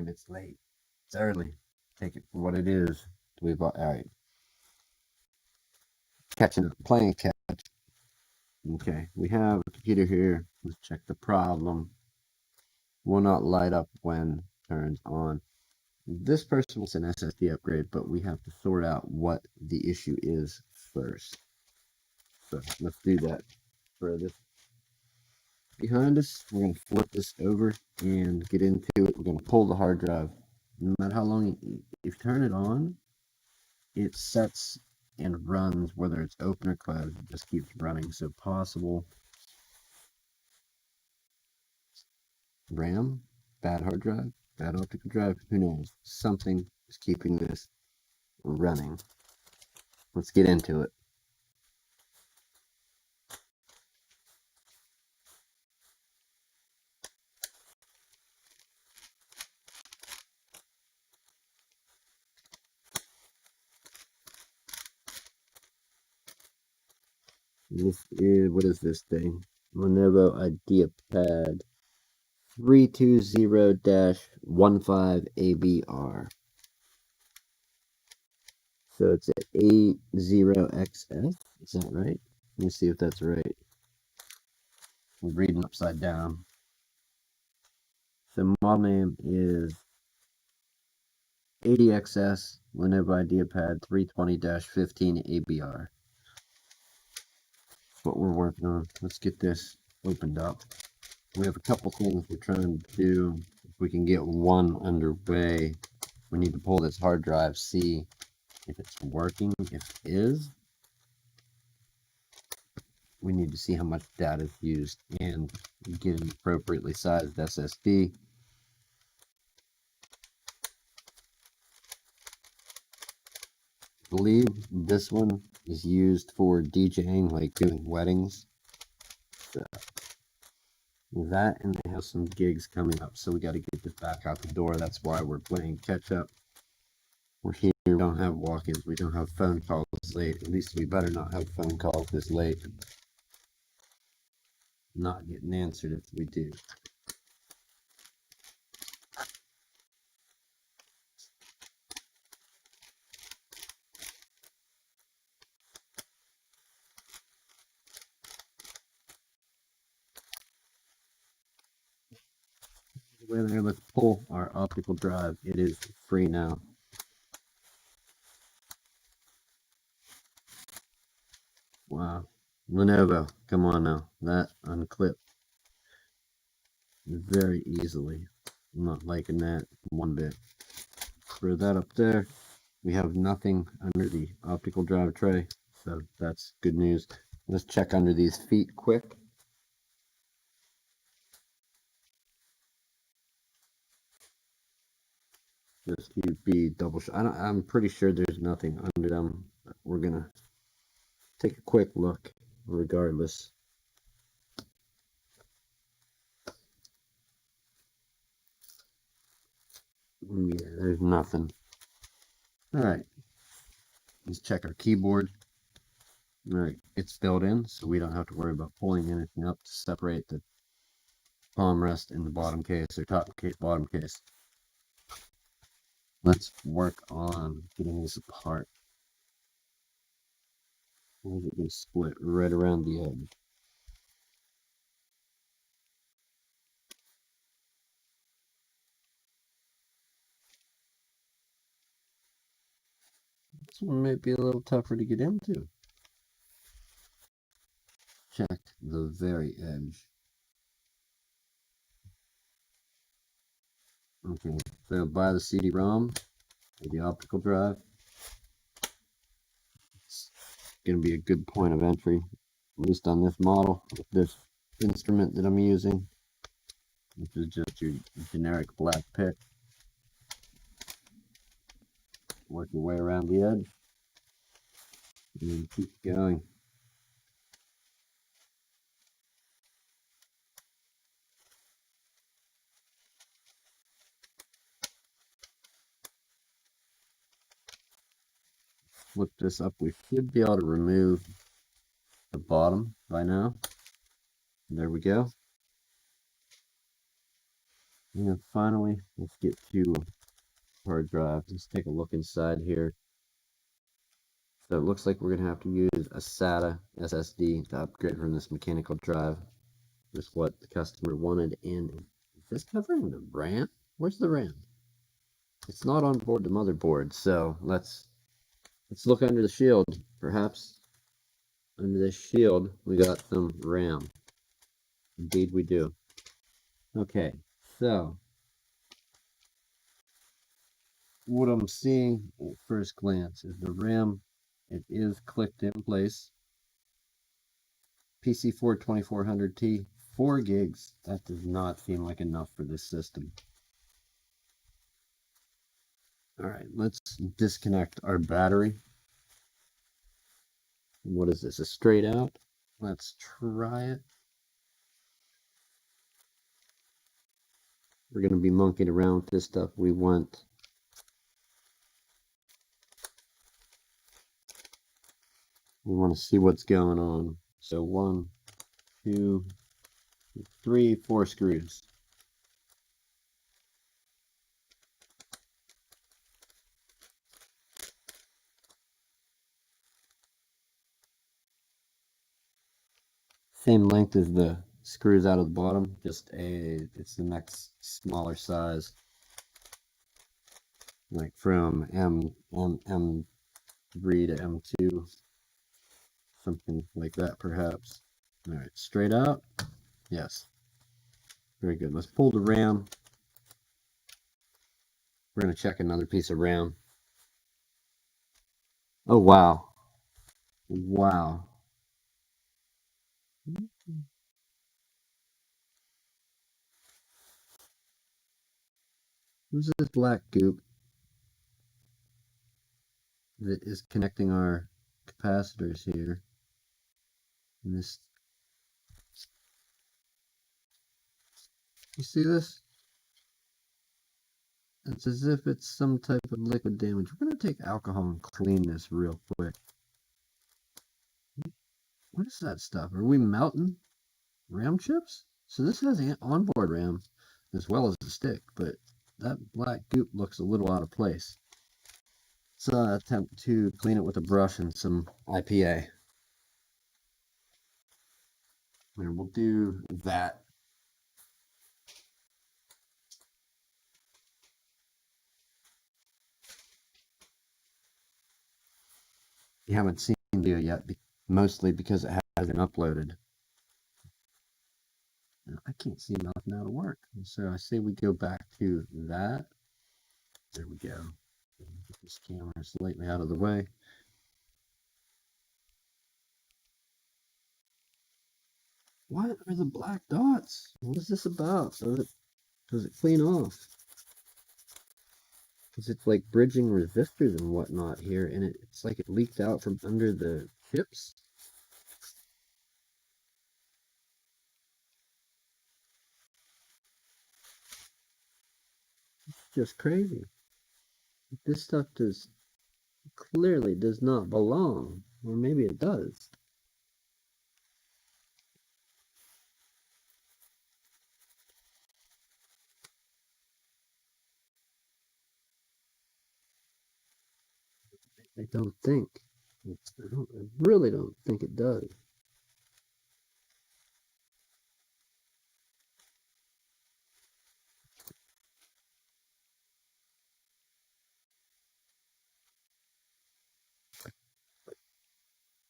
It's late. It's early. Take it for what it is. We've all right. Catching up, playing catch. Okay, we have a computer here. Let's check the problem. Will not light up when turns on. This person wants an SSD upgrade, but we have to sort out what the issue is first. So let's do that. For this behind us, we're going to flip this over and get into it. We're going to pull the hard drive. No matter how long, if you turn it on, it sets and runs whether it's open or closed. It just keeps running. So possible RAM, bad hard drive, bad optical drive, who knows? Something is keeping this running. Let's get into it. This is, what is this thing? Lenovo IdeaPad 320-15ABR. So it's an 80XS. Is that right? Let me see if that's right. I'm reading upside down. So model name is 80XS Lenovo IdeaPad 320-15ABR. That's what we're working on. Let's get this opened up. We have a couple things we're trying to do. If we can get one underway, we need to pull this hard drive, see if it's working. If it is, we need to see how much data is used and get an appropriately sized SSD. I believe this one is used for DJing, like doing weddings. So that, and they have some gigs coming up, so we got to get this back out the door. That's why we're playing catch up. We're here. We don't have walk-ins. We don't have phone calls late. At least we better not have phone calls this late. Not getting answered if we do. There, let's pull our optical drive. It is free now. Wow. Lenovo, come on now. That unclipped very easily. I'm not liking that one bit. Throw that up there. We have nothing under the optical drive tray, so that's good news. Let's check under these feet quick. Just to be double sure. I'm pretty sure there's nothing under them. We're gonna take a quick look regardless. Yeah, there's nothing. All right, let's check our keyboard. All right, it's filled in, so we don't have to worry about pulling anything up to separate the palm rest and the bottom case or top case, bottom case. Let's work on getting this apart. We're going to split right around the edge. This one might be a little tougher to get into. Check the very edge. Okay, so by the CD-ROM, the optical drive, it's going to be a good point of entry, at least on this model, with this instrument that I'm using, which is just your generic black pick. Work your way around the edge, and then keep going. Flip this up. We should be able to remove the bottom by now. There we go. And finally, let's get to hard drive. Let's take a look inside here. So it looks like we're going to have to use a SATA SSD to upgrade from this mechanical drive. That's what the customer wanted. And is this covering the RAM? Where's the RAM? It's not on board the motherboard. So let's look under the shield. Perhaps under this shield we got some RAM. Indeed we do. Okay, so what I'm seeing at first glance is the RAM. It is clicked in place. PC4 2400T, 4 gigs. That does not seem like enough for this system. All right, let's disconnect our battery. What is this, a straight out? Let's try it. We're going to be monkeying around with this stuff. We want to see what's going on. So 1, 2, 3, 4 screws. Same length as the screws out of the bottom, just it's the next smaller size, like from M3 to M2, something like that perhaps. All right, straight out. Yes, very good. Let's pull the RAM. We're going to check another piece of RAM. Oh, wow. Wow. Who's this black goop that is connecting our capacitors here? And this, you see this? It's as if it's some type of liquid damage. We're going to take alcohol and clean this real quick. What is that stuff? Are we melting RAM chips? So this has an onboard RAM as well as the stick, but that black goop looks a little out of place. Let's attempt to clean it with a brush and some IPA. And we'll do that. You haven't seen the video yet, mostly because it hasn't uploaded. I can't see nothing out of work. So I say we go back to that. There we go. Get this camera slightly out of the way. What are the black dots? What is this about? Does it clean off? Because it's like bridging resistors and whatnot here, and it's like it leaked out from under the chips. It's just crazy. This stuff clearly does not belong, or maybe it does. I don't think. I really don't think it does.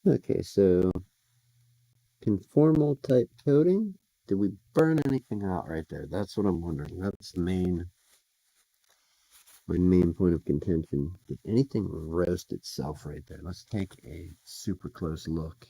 Okay, so conformal type coating. Did we burn anything out right there? That's what I'm wondering. That's my main point of contention. Did anything roast itself right there? Let's take a super close look.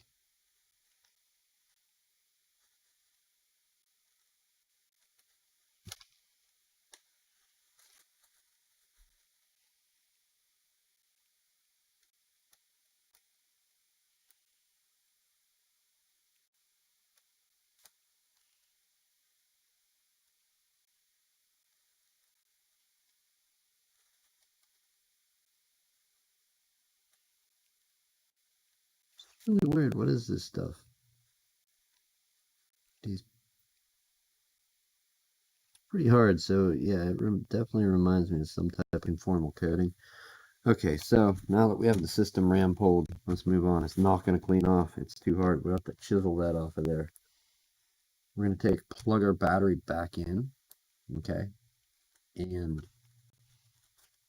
It's really weird. What is this stuff? These pretty hard. So yeah, it definitely reminds me of some type of conformal coding. Okay, so now that we have the system RAM pulled, let's move on. It's not going to clean off. It's too hard. We'll have to chisel that off of there. We're going to plug our battery back in, okay, and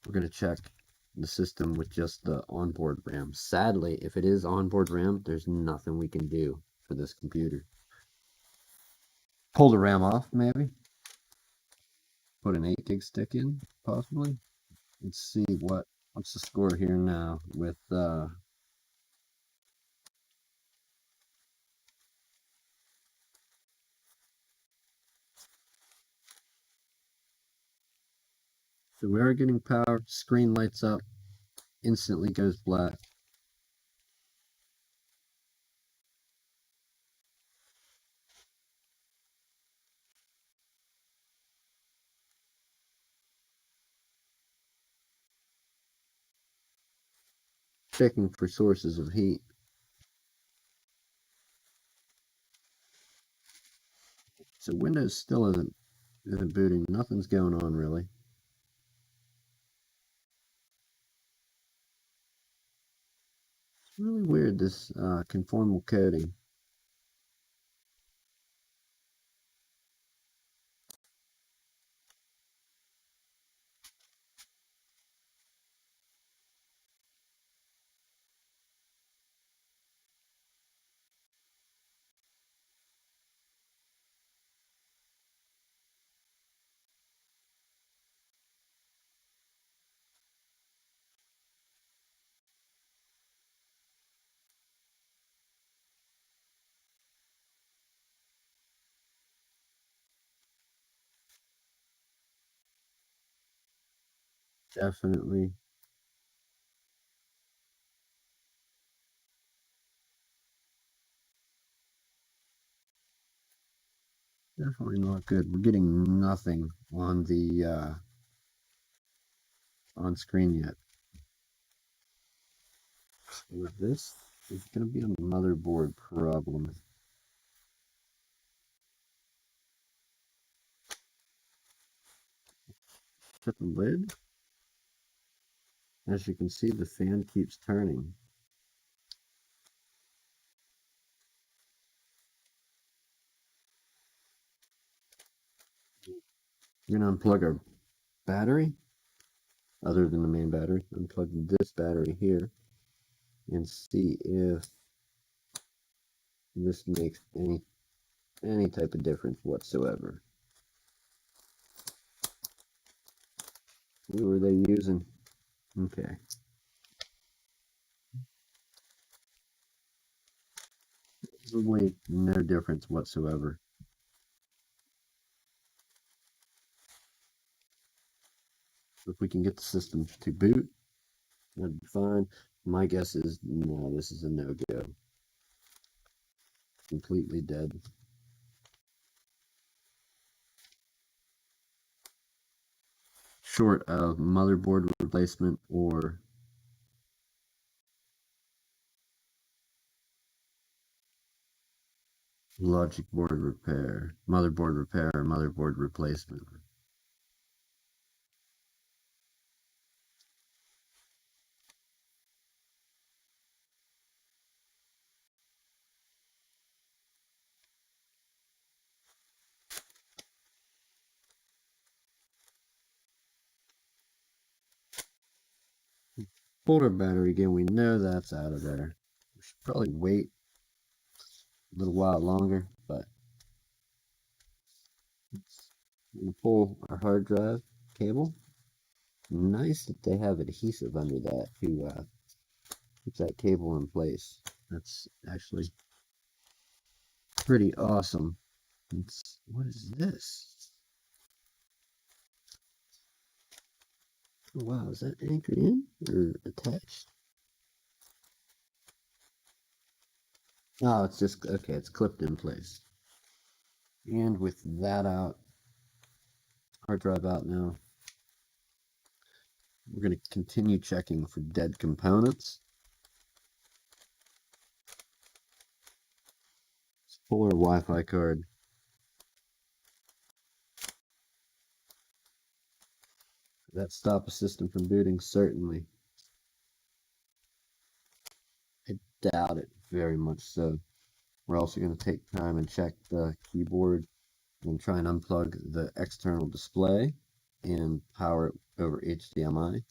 we're going to check the system with just the onboard RAM. Sadly, if it is onboard RAM, there's nothing we can do for this computer. Pull the RAM off, maybe. Put an 8 gig stick in, possibly. Let's see what's the score here now with so we are getting power. Screen lights up, instantly goes black. Checking for sources of heat. So Windows still isn't booting. Nothing's going on really. It's really weird, this conformal coding. Definitely, definitely not good. We're getting nothing on the on screen yet. With this, it's gonna be a motherboard problem. Shut the lid. As you can see, the fan keeps turning. We're gonna unplug our battery, other than the main battery. Unplug this battery here and see if this makes any type of difference whatsoever. What were they using? Okay. Probably no difference whatsoever. If we can get the system to boot, that'd be fine. My guess is no, this is a no-go. Completely dead. Short of motherboard replacement or logic board repair, motherboard replacement. Pulled our battery again. We know that's out of there. We should probably wait a little while longer, but we'll pull our hard drive cable. Nice that they have adhesive under that to keep that cable in place. That's actually pretty awesome. What is this? Oh, wow, is that anchored in or attached? Oh, it's just, okay, it's clipped in place. And with that out, hard drive out now, we're going to continue checking for dead components. Let's pull our Wi-Fi card. that stop a system from booting? Certainly. I doubt it very much so. We're also going to take time and check the keyboard and try and unplug the external display and power it over HDMI.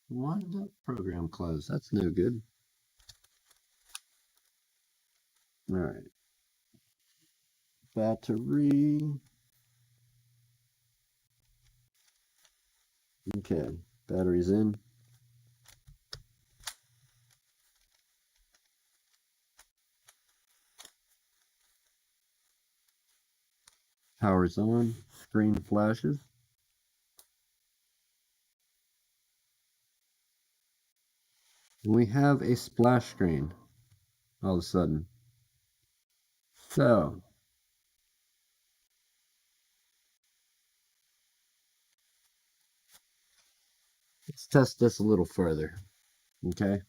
Why did that program close? That's no good. All right. Battery. Okay. Battery's in. Power's on. Screen flashes. We have a splash screen all of a sudden. So, let's test this a little further. Okay.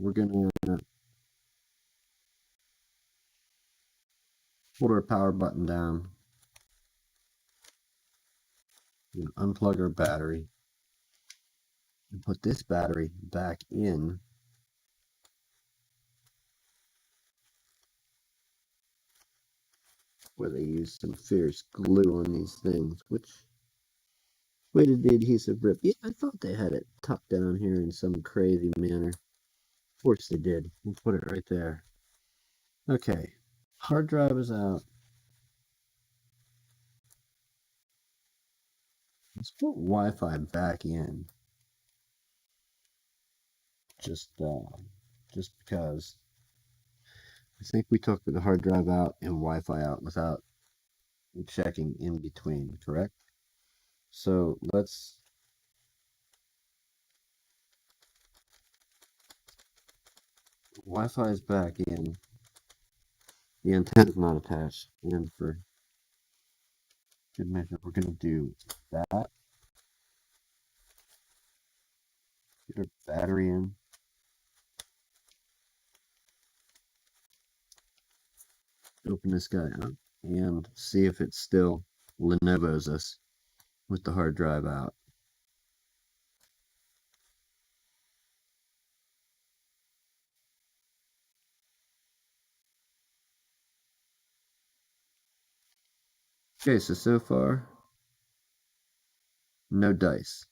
We're going to hold our power button down. Unplug our battery. And put this battery back in where they use some fierce glue on these things, which way did the adhesive rip? Yeah, I thought they had it tucked down here in some crazy manner. Of course they did. We'll put it right there. Okay, hard drive is out. Let's put Wi-Fi back in. Just because I think we took the hard drive out and Wi-Fi out without checking in between, correct? So let's Wi-Fi is back in. The antenna is not attached, and for good measure, we're going to do that. Get our battery in. Open this guy up and see if it still Lenovo's us with the hard drive out. Okay, so far, no dice.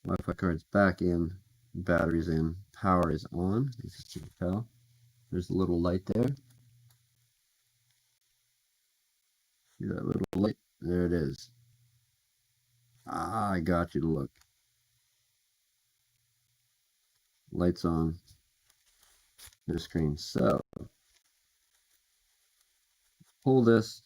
Wi-Fi card's back in, battery's in, power is on, as you can tell. There's a little light there. See that little light? There it is. Ah, I got you to look. Lights on. No screen. So, pull this.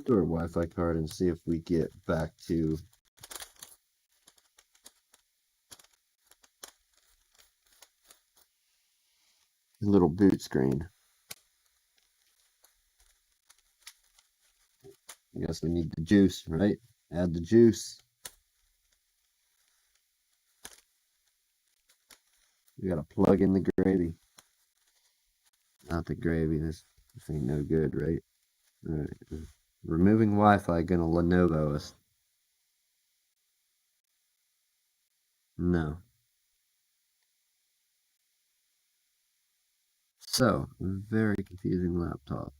Do our Wi-Fi card and see if we get back to the little boot screen. I guess we need the juice, right? Add the juice. We gotta plug in the gravy. Not the gravy. This ain't no good, right? All right. Removing Wi-Fi gonna Lenovo us. No. So, very confusing laptop.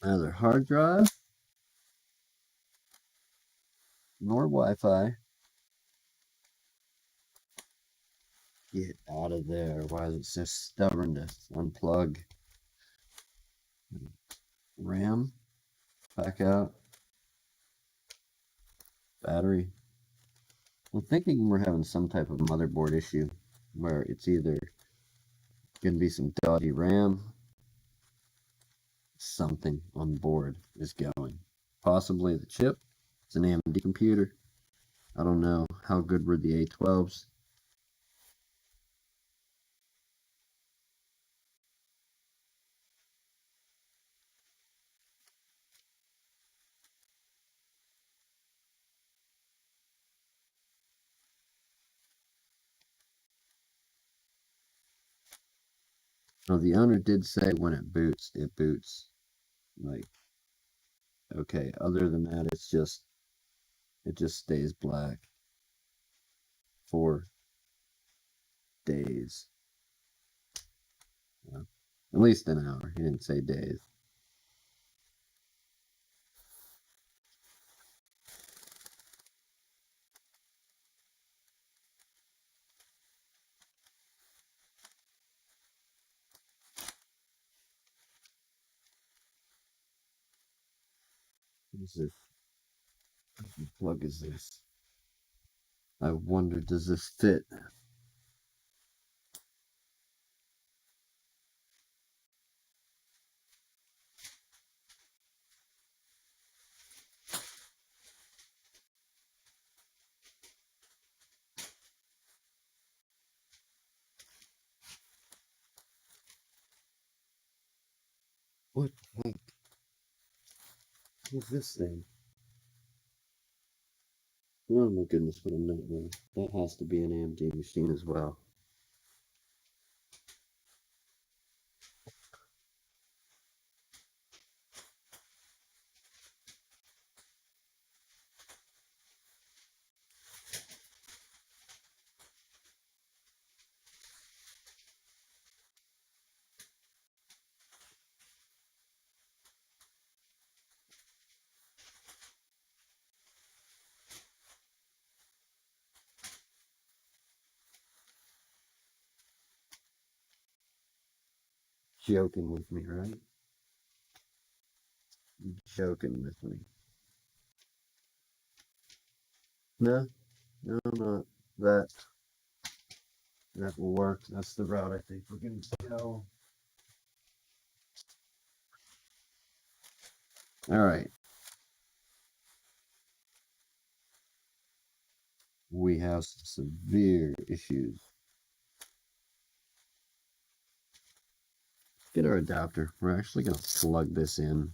Neither hard drive nor Wi-Fi. Get out of there. Why is it so stubborn to unplug? RAM, back out. Battery. I'm thinking we're having some type of motherboard issue where it's either going to be some dodgy RAM, something on board is going. Possibly the chip, It's an AMD computer. I don't know how good were the A12s. Well, the owner did say when it boots like okay. Other than that, it just stays black for days. Yeah. At least an hour. He didn't say days. What is this? What plug is this? I wonder, does this fit? What the heck is this thing? Oh my goodness, what a nightmare. That has to be an AMD machine as well. Joking with me, right? Joking with me. No, no, not that. That will work. That's the route I think we're going to go. All right. We have some severe issues. Get our adapter. We're actually going to plug this in.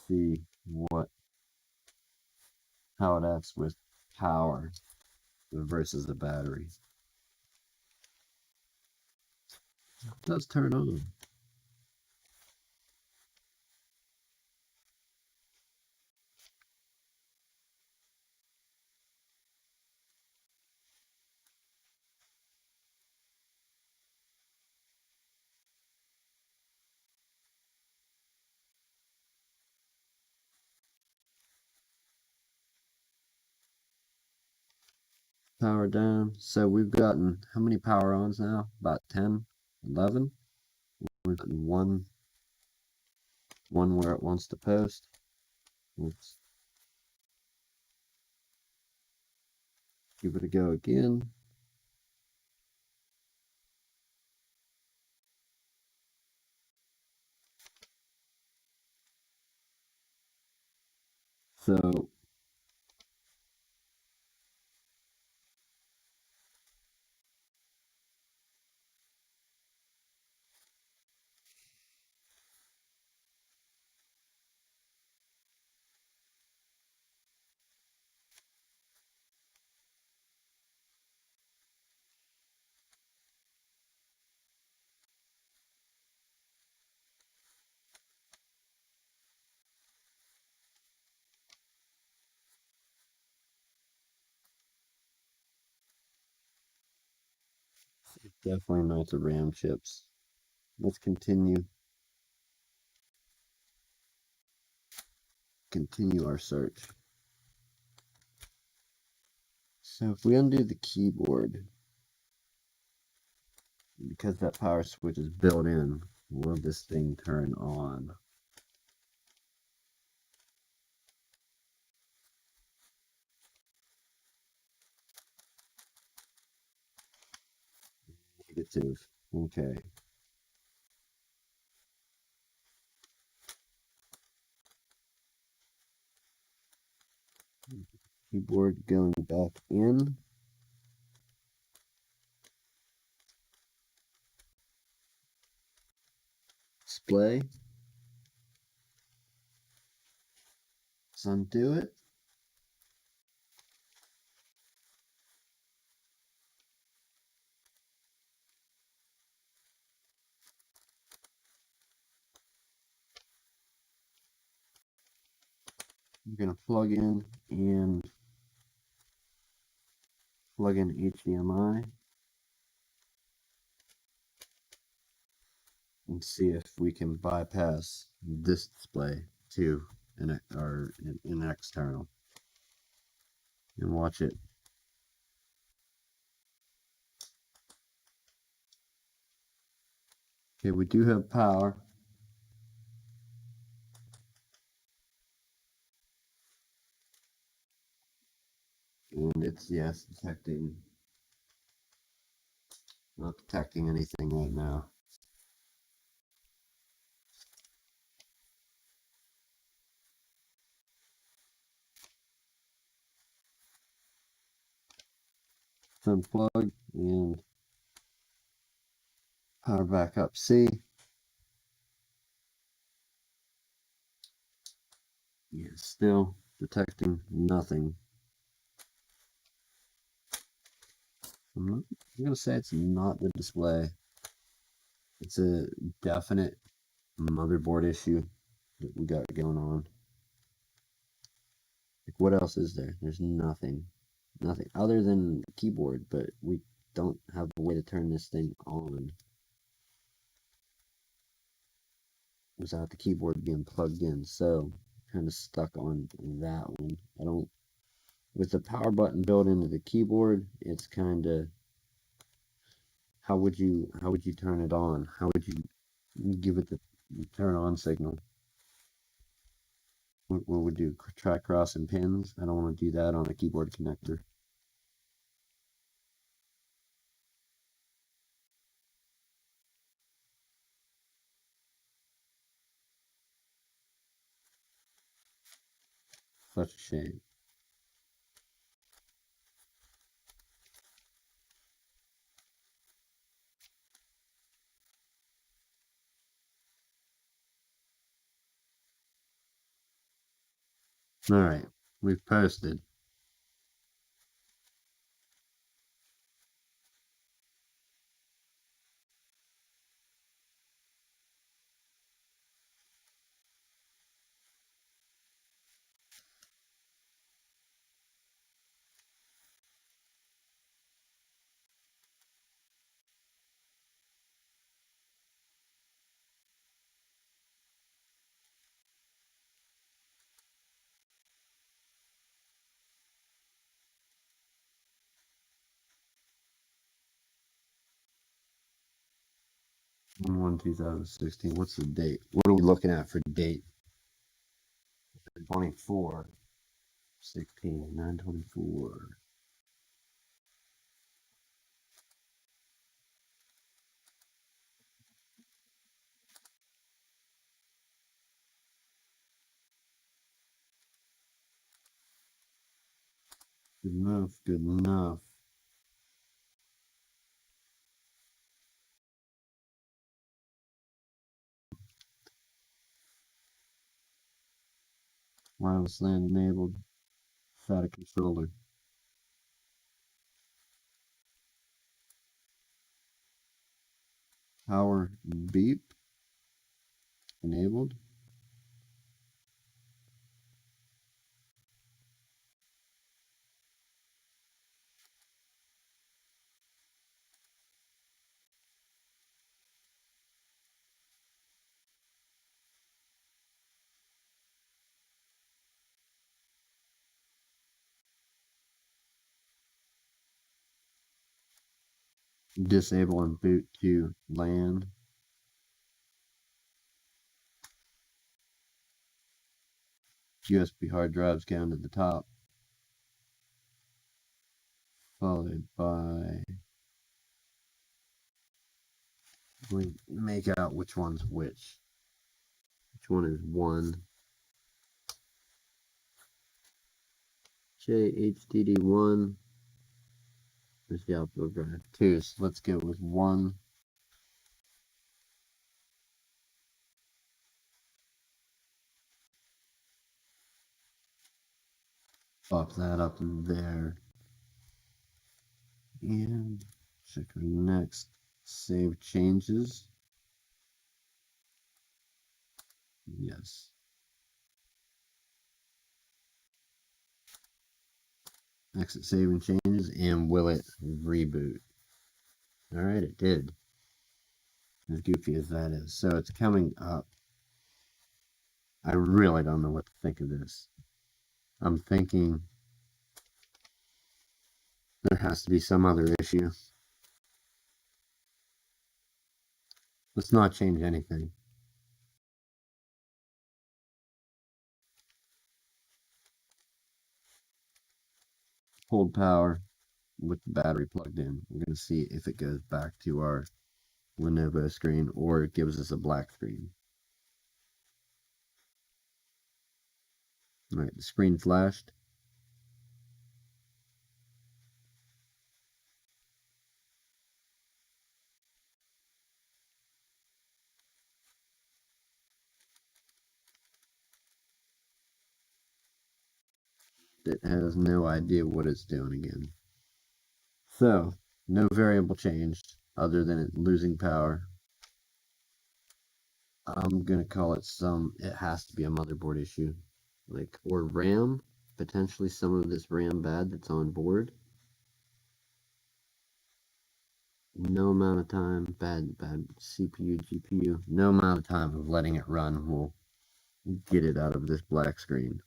See how it acts with power versus the battery. It does turn on. Power down. So we've gotten how many power ons now? About 10, 11. We've gotten one where it wants to post. Let's give it a go again. So definitely not the RAM chips. Let's continue our search. So if we undo the keyboard, because that power switch is built in, will this thing turn on? Negative. Okay. Keyboard going back in. Display. Let's undo it. I'm going to plug in HDMI and see if we can bypass this display to an external and watch it. Okay, we do have power. And it's, yes, detecting, not detecting anything right now. Let's unplug and power back up. See? Yeah, still detecting nothing. I'm going to say it's not the display. It's a definite motherboard issue that we got going on. Like, what else is there? There's nothing. Nothing other than the keyboard, but we don't have a way to turn this thing on without the keyboard being plugged in. So, kind of stuck on that one. I don't, with the power button built into the keyboard, it's kind of, how would you turn it on? How would you give it the turn on signal? What would do? Try crossing pins? I don't want to do that on a keyboard connector. Such a shame. All right, we've posted. One 2016. What's the date? What are we looking at for date? 24, 16, 9/24. Good enough. Good enough. Wireless LAN enabled. SATA controller. Power beep enabled. Disable and boot to LAN. USB hard drives down to the top. Followed by, we make out which one's which. Which one is one? JHDD1. Where's the output drive? 2, so let's go with 1. Pop that up there. And check our next save changes. Yes. Exit saving changes, and will it reboot? Alright, it did. As goofy as that is. So it's coming up. I really don't know what to think of this. I'm thinking there has to be some other issue. Let's not change anything. Hold power with the battery plugged in. We're going to see if it goes back to our Lenovo screen or it gives us a black screen. Alright, the screen flashed. It has no idea what it's doing again. So, no variable changed other than it losing power. I'm gonna call it it has to be a motherboard issue. Or RAM, potentially some of this RAM bad that's on board. No amount of time, bad CPU, GPU, no amount of time of letting it run will get it out of this black screen.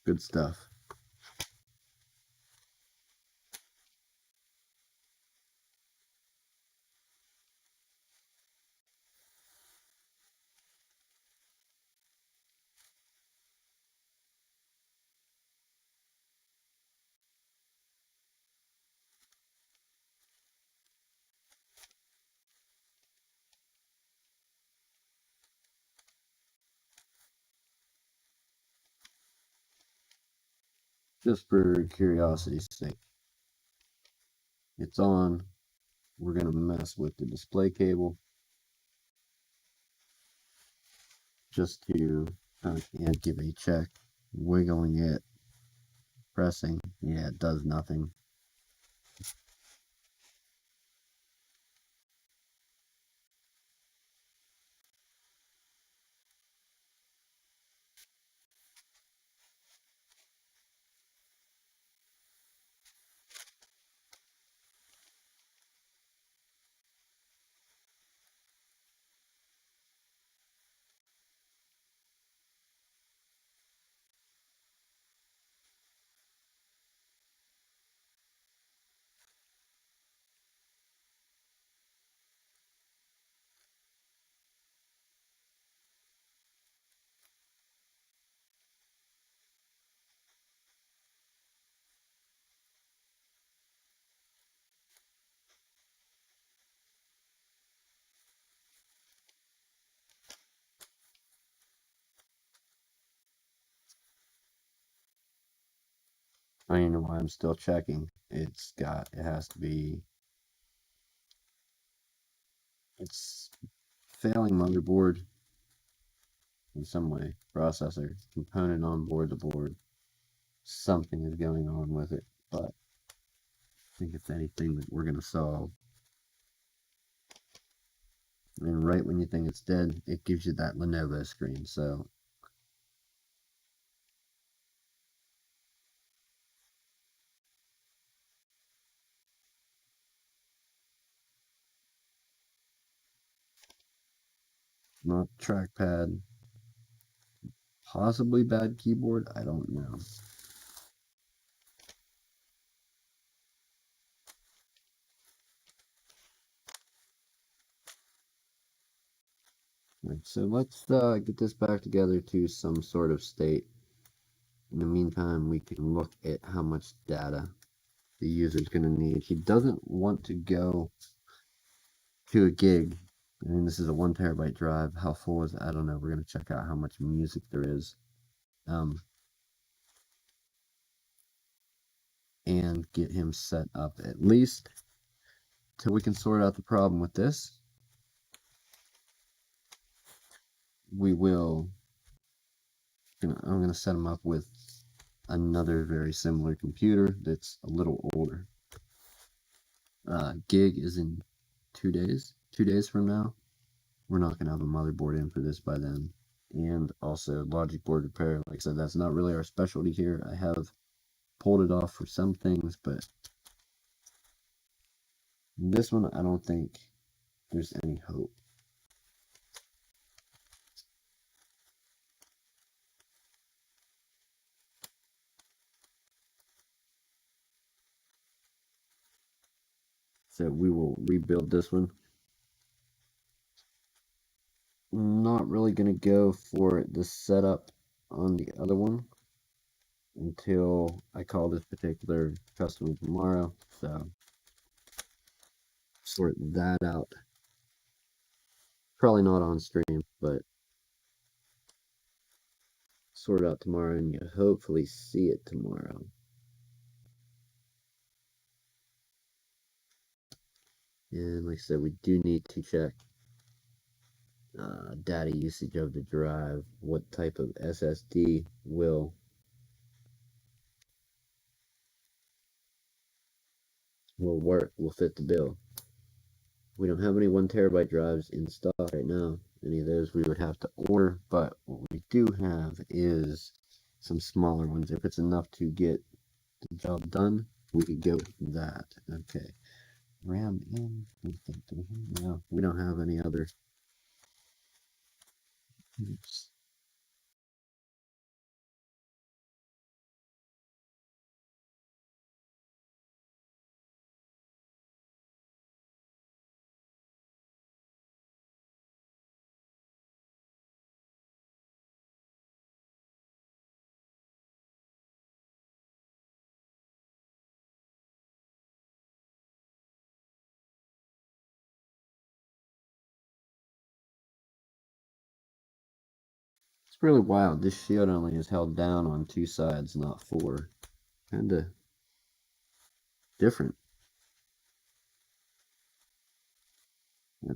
Good stuff. Just for curiosity's sake. It's on. We're going to mess with the display cable just to and give a check. Wiggling it, pressing. Yeah, it does nothing. I don't even know why I'm still checking. It has to be, it's failing motherboard in some way. Processor, component on board the board. Something is going on with it, but I think it's anything that we're going to solve. And right when you think it's dead, it gives you that Lenovo screen, so not trackpad, possibly bad keyboard, I don't know. Right, so let's get this back together to some sort of state. In the meantime, we can look at how much data the user is going to need. He doesn't want to go to a gig. I mean, this is a 1 terabyte drive. How full is it? I don't know. We're going to check out how much music there is. And get him set up at least till we can sort out the problem with this. We will, I'm going to set him up with another very similar computer that's a little older. Gig is in 2 days. 2 days from now. We're not going to have a motherboard in for this by then. And also logic board repair. Like I said, that's not really our specialty here. I have pulled it off for some things, but this one I don't think there's any hope. So we will rebuild this one. I'm not really going to go for the setup on the other one until I call this particular customer tomorrow. So sort that out. Probably not on stream, but sort it out tomorrow, and you hopefully see it tomorrow. And like I said, we do need to check data usage of the drive, what type of SSD will work, will fit the bill. We don't have any 1 terabyte drives in stock right now. Any of those we would have to order, but what we do have is some smaller ones. If it's enough to get the job done, we could go with that. Okay. RAM in. No, we don't have any other. Oops. It's really wild. This shield only is held down on 2 sides, not 4. Kinda different.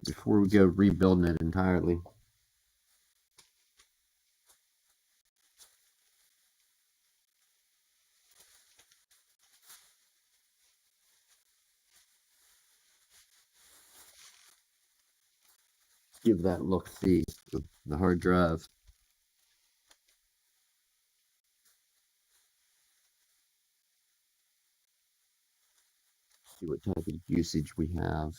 Before we go rebuilding it entirely, give that look see the hard drive. See what type of usage we have.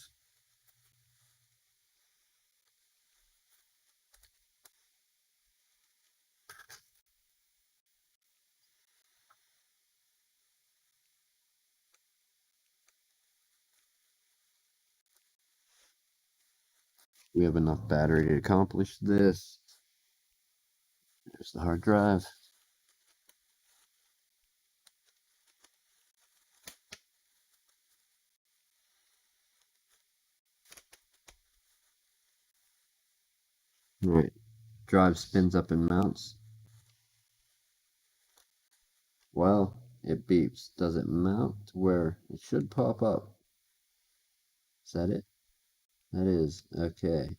We have enough battery to accomplish this. There's the hard drive. Alright, drive spins up and mounts. Well, it beeps. Does it mount to where it should pop up? Is that it? That is. Okay.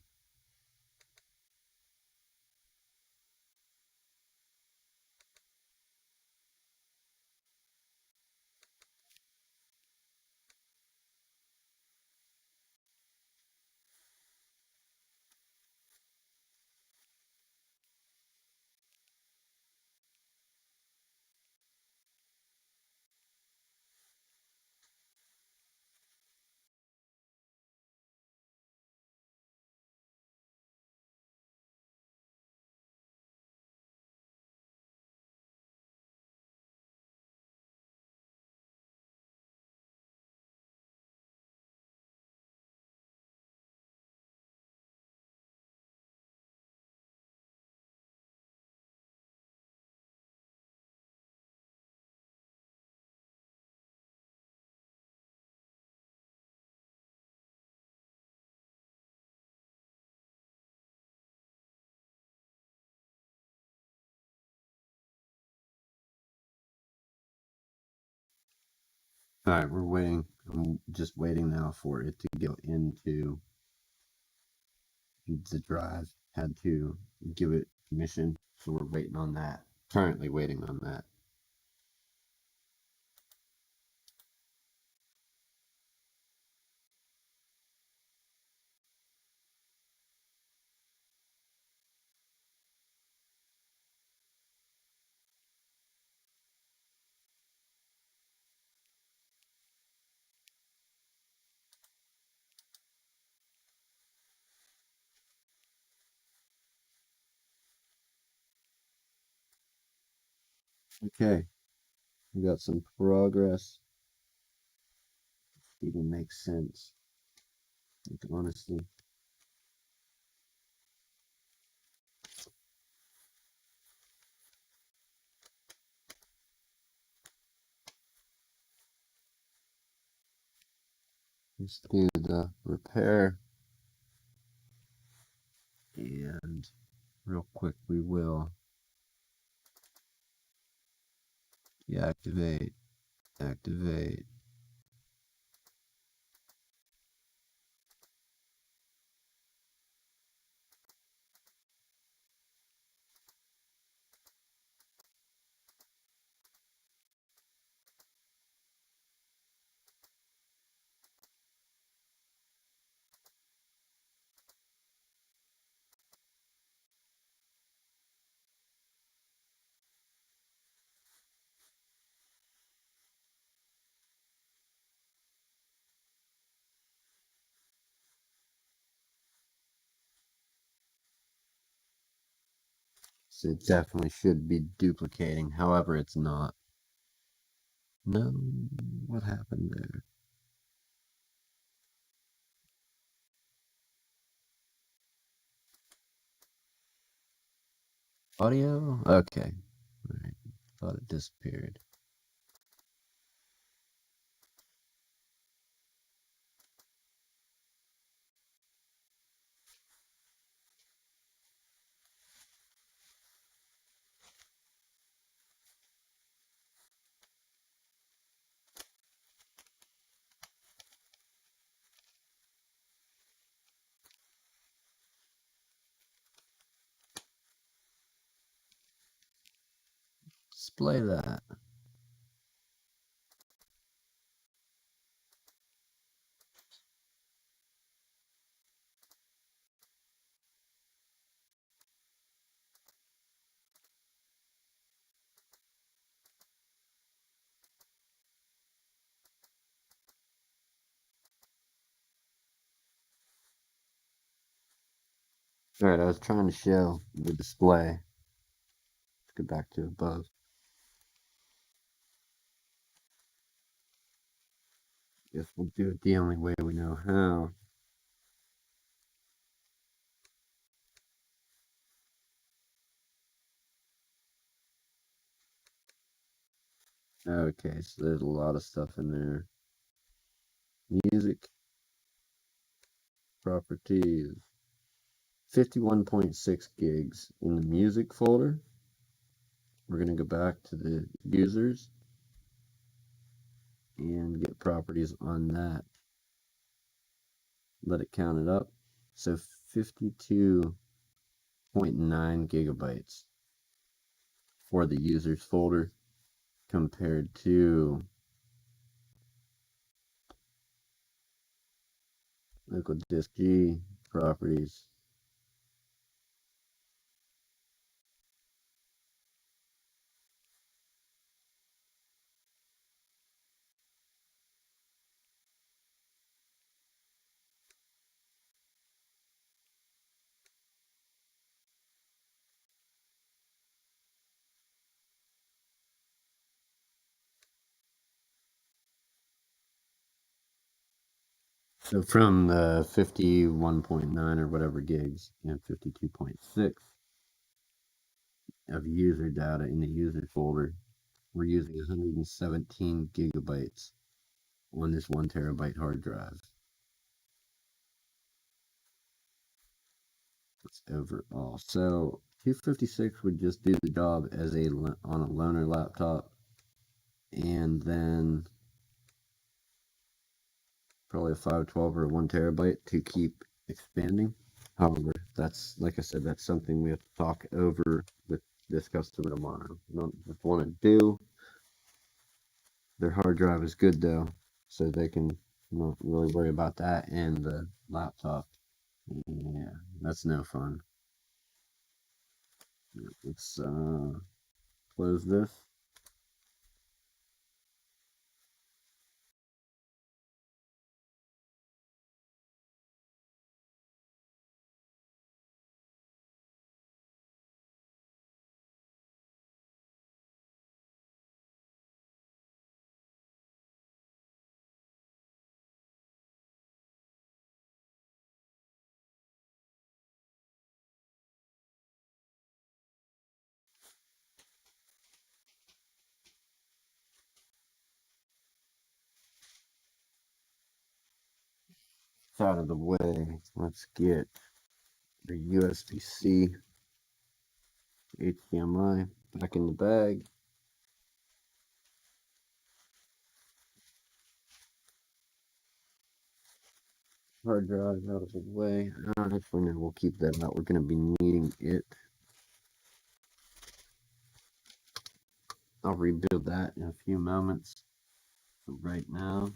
Alright, we're waiting. I'm just waiting now for it to go into the drive. Had to give it permission, so we're waiting on that. Currently waiting on that. Okay, we got some progress. Even makes sense. Like, honestly. Let's do the repair. And real quick, we will deactivate, activate. So it definitely should be duplicating. However, it's not. No, what happened there? Audio? Okay. All right. Thought it disappeared. Display that. All right, I was trying to show the display. Let's go back to above. Guess we'll do it the only way we know how. Okay, so there's a lot of stuff in there. Music, properties, 51.6 gigs in the music folder. We're going to go back to the users and get properties on that. Let it count it up. So 52.9 gigabytes for the users folder compared to local disk G properties. So from the 51.9 or whatever gigs and 52.6 of user data in the user folder, we're using 117 gigabytes on this 1 terabyte hard drive. That's overall. So 256 would just do the job as on a loaner laptop, and then probably a 512 or a 1 terabyte to keep expanding. However, that's, like I said, that's something we have to talk over with this customer tomorrow. Not want to do. Their hard drive is good though, so they can not really worry about that and the laptop. Yeah, that's no fun. Let's close this. It's out of the way. Let's get the USB-C HDMI back in the bag. Hard drive out of the way. Actually, no, we'll keep that out. We're going to be needing it. I'll rebuild that in a few moments. So right now,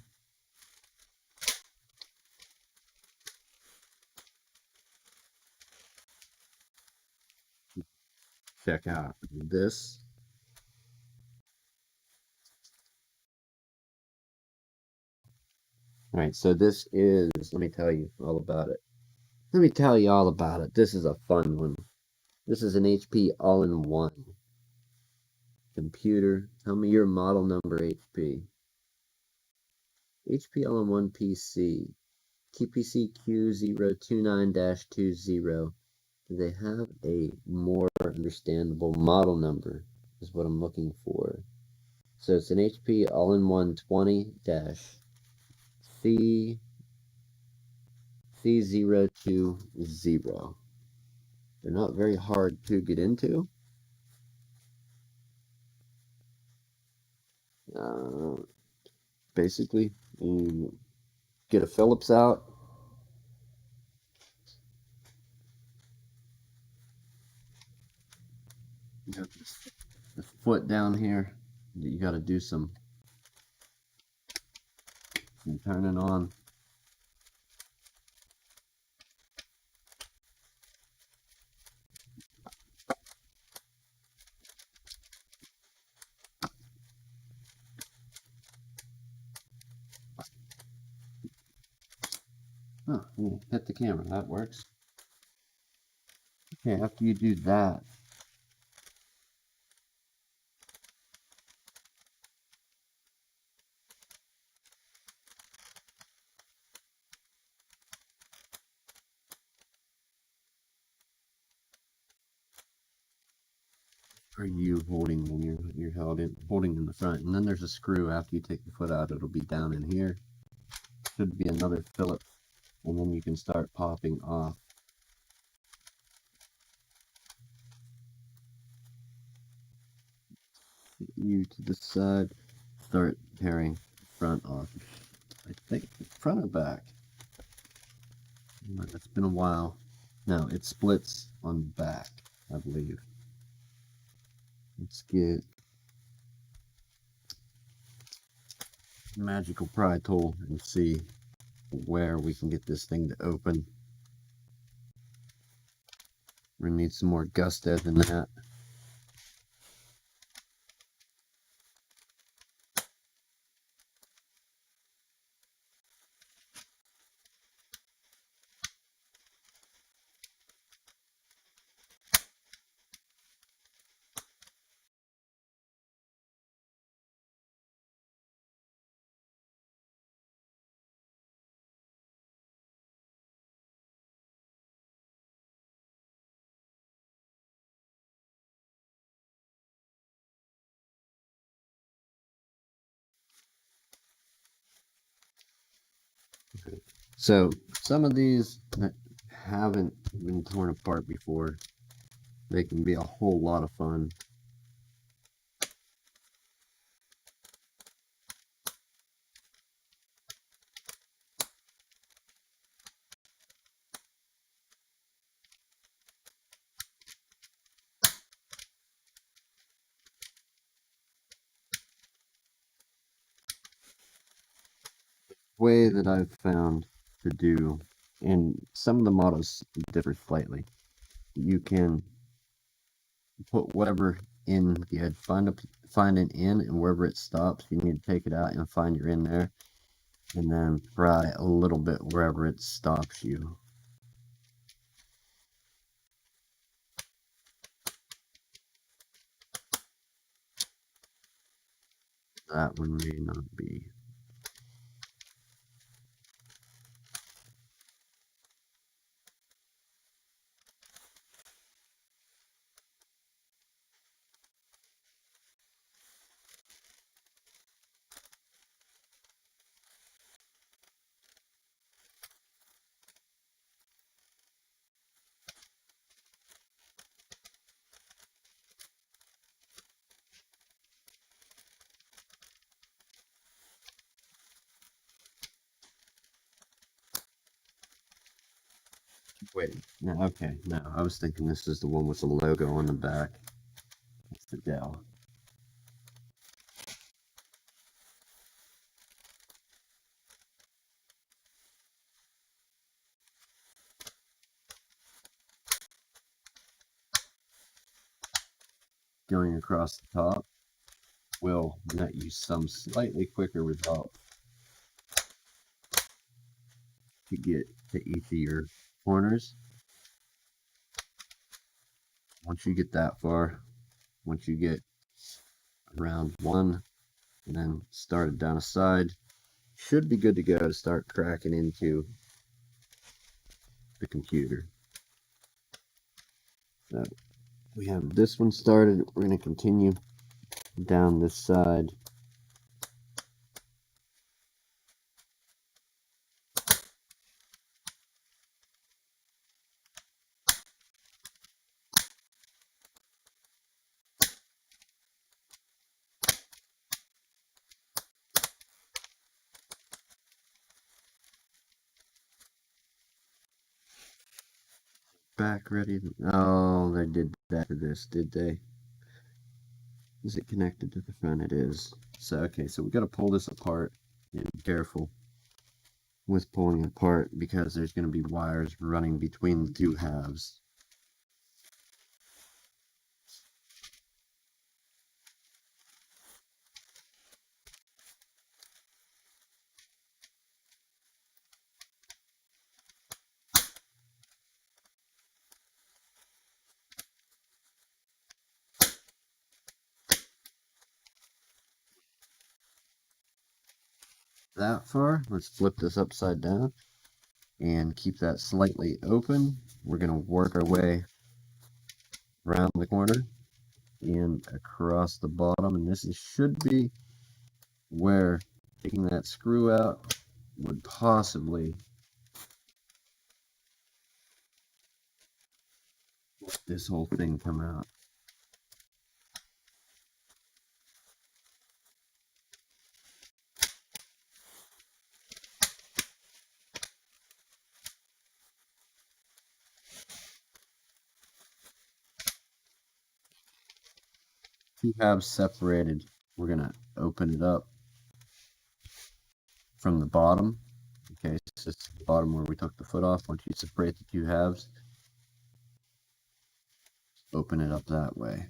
check out this. All right, so this is, let me tell you all about it. Let me tell you all about it. This is a fun one. This is an HP all-in-one computer. Tell me your model number, HP. HP all-in-one PC. TPCQ029-20. Do they have a more understandable model number? Is what I'm looking for. So it's an HP all-in-one 20-C C020. They're not very hard to get into. Basically, you get a Phillips out. You got this foot down here. You got to do some turning on. Oh, hit the camera. That works. Okay, after you do that, are you holding when you're holding in the front, and then there's a screw. After you take the foot out, it'll be down in here. Should be another Phillips, and then you can start popping off. You to the side, start tearing front off. I think front or back. It's been a while. No, it splits on back, I believe. Let's get magical pry tool and see where we can get this thing to open. We're gonna need some more gusto than that. So some of these that haven't been torn apart before, they can be a whole lot of fun. way that I've found to do, and some of the models differ slightly. You can put whatever in the edge, find an in, and wherever it stops, you need to take it out and find your in there, and then pry a little bit wherever it stops you. That one may not be. Wait, no, okay, no, I was thinking this is the one with the logo on the back. It's the Dell. Going across the top will net you some slightly quicker results to get to each of your corners. Once you get that far, once you get around one and then started down a side, should be good to go to start cracking into the computer. So we have this one started. We're going to continue down this side. Back ready. Oh, they did that to this, did they? Is it connected to the front? It is. So, okay, so we got to pull this apart and be careful with pulling it apart because there's going to be wires running between the two halves. That far, let's flip this upside down and keep that slightly open. We're going to work our way around the corner and across the bottom, and this should be where taking that screw out would possibly let this whole thing come out. Two halves separated, we're going to open it up from the bottom. Okay, so it's the bottom where we took the foot off. Once you separate the two halves, open it up that way.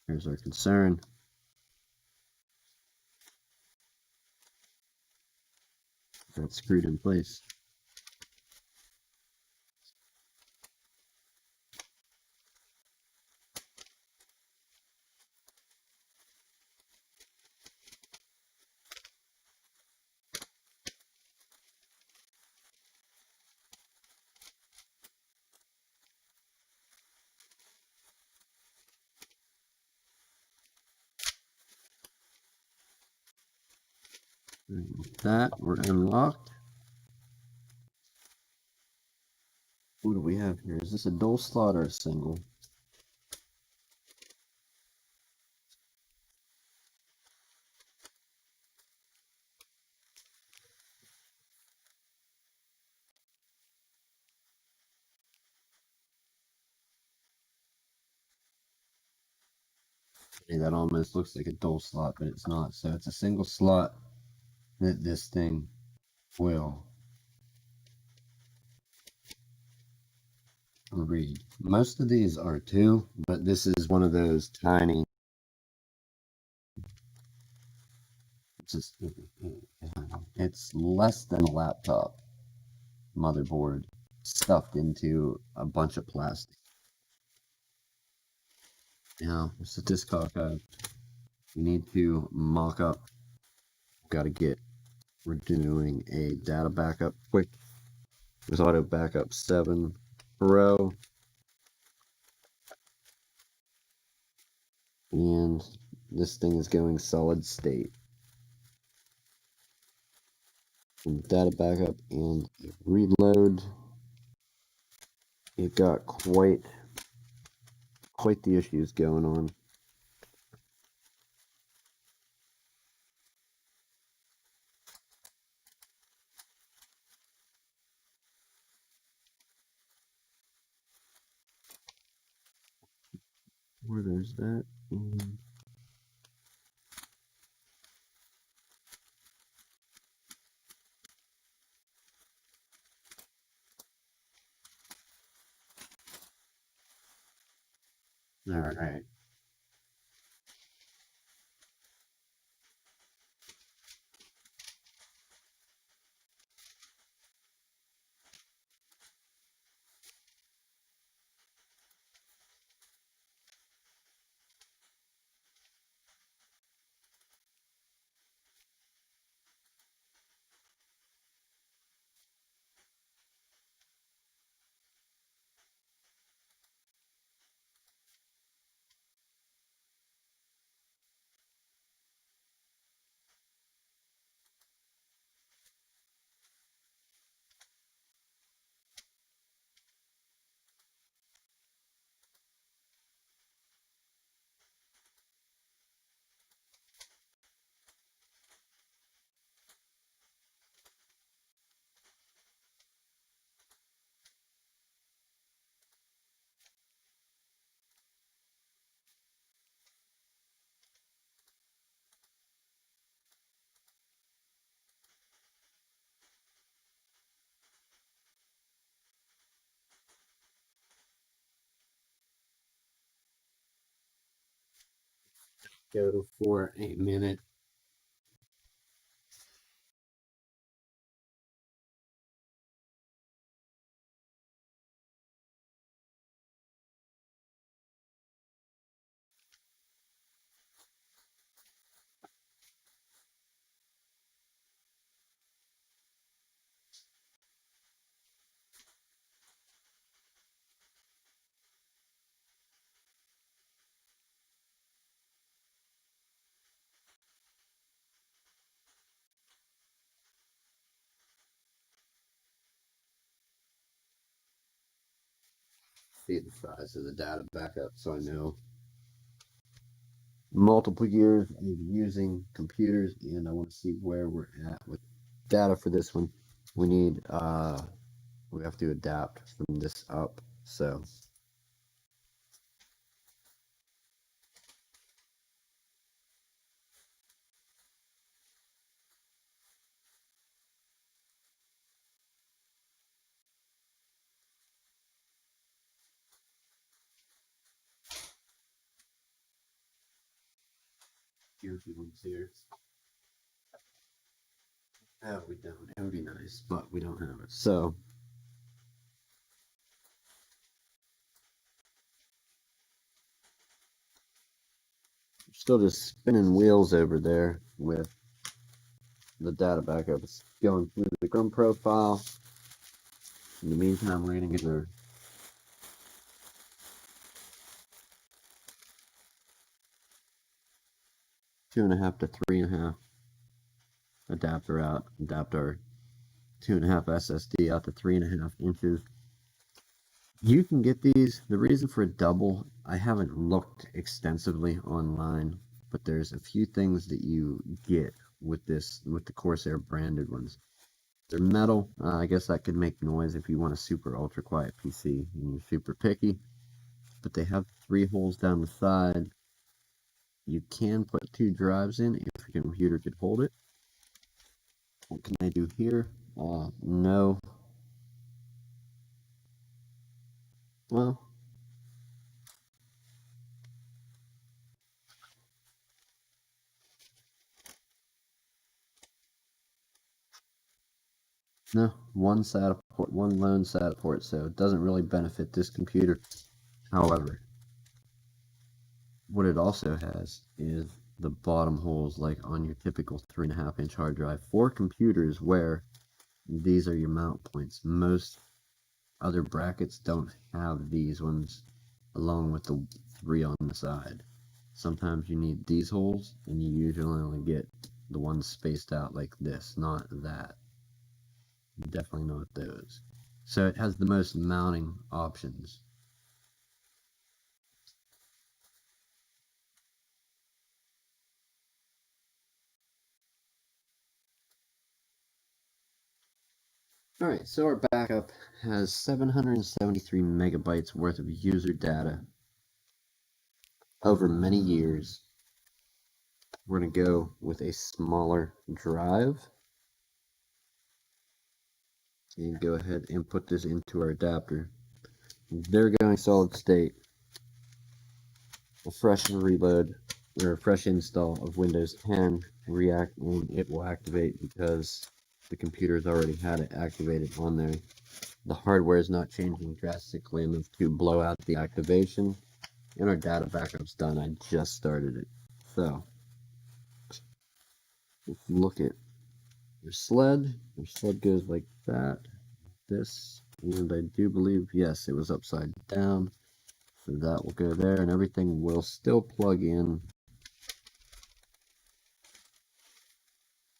Here's our concern. That's screwed in place. With that, we're unlocked. What do we have here? Is this a dual slot or a single? That almost looks like a dual slot, but it's not. So it's a single slot that this thing will read. Most of these are two, but this is one of those tiny. It's less than a laptop motherboard stuffed into a bunch of plastic. Now, it's a disk archive. You need to mock up. Got to get. We're doing a data backup quick with Auto Backup 7 Pro. And this thing is going solid state. And data backup and reload. It got quite the issues going on. Where there's that. And all right. Go for a minute. See the size of the data backup so I know. Multiple years of using computers, and I want to see where we're at with data for this one. We need we have to adapt from this up. So here's the ones here. No, we don't. It would be nice, but we don't have it. So still just spinning wheels over there with the data backup. It's going through the Chrome profile. In the meantime, we're going to get our 2.5 to 3.5 adapter out. Adapt our 2.5 SSD out to 3.5 inches. You can get these. The reason for a double, I haven't looked extensively online, but there's a few things that you get with the Corsair branded ones. They're metal. I guess that could make noise if you want a super ultra quiet PC and you're super picky. But they have 3 holes down the side. You can put 2 drives in if your computer could hold it. What can I do here? No. Well, no, one SATA port, one lone SATA port, so it doesn't really benefit this computer. However, what it also has is the bottom holes like on your typical 3.5-inch hard drive for computers where these are your mount points. Most other brackets don't have these ones along with the 3 on the side. Sometimes you need these holes, and you usually only get the ones spaced out like this, not that. Definitely not those. So it has the most mounting options. Alright, so our backup has 773 megabytes worth of user data over many years. We're going to go with a smaller drive. And go ahead and put this into our adapter. They're going solid state. A fresh reload or a fresh install of Windows 10 React, and it will activate because the computer's already had it activated on there. The hardware is not changing drastically enough to blow out the activation, and our data backup's done. I just started it. So if you look at your sled goes like that, this, and I do believe, yes, it was upside down. So that will go there, and everything will still plug in.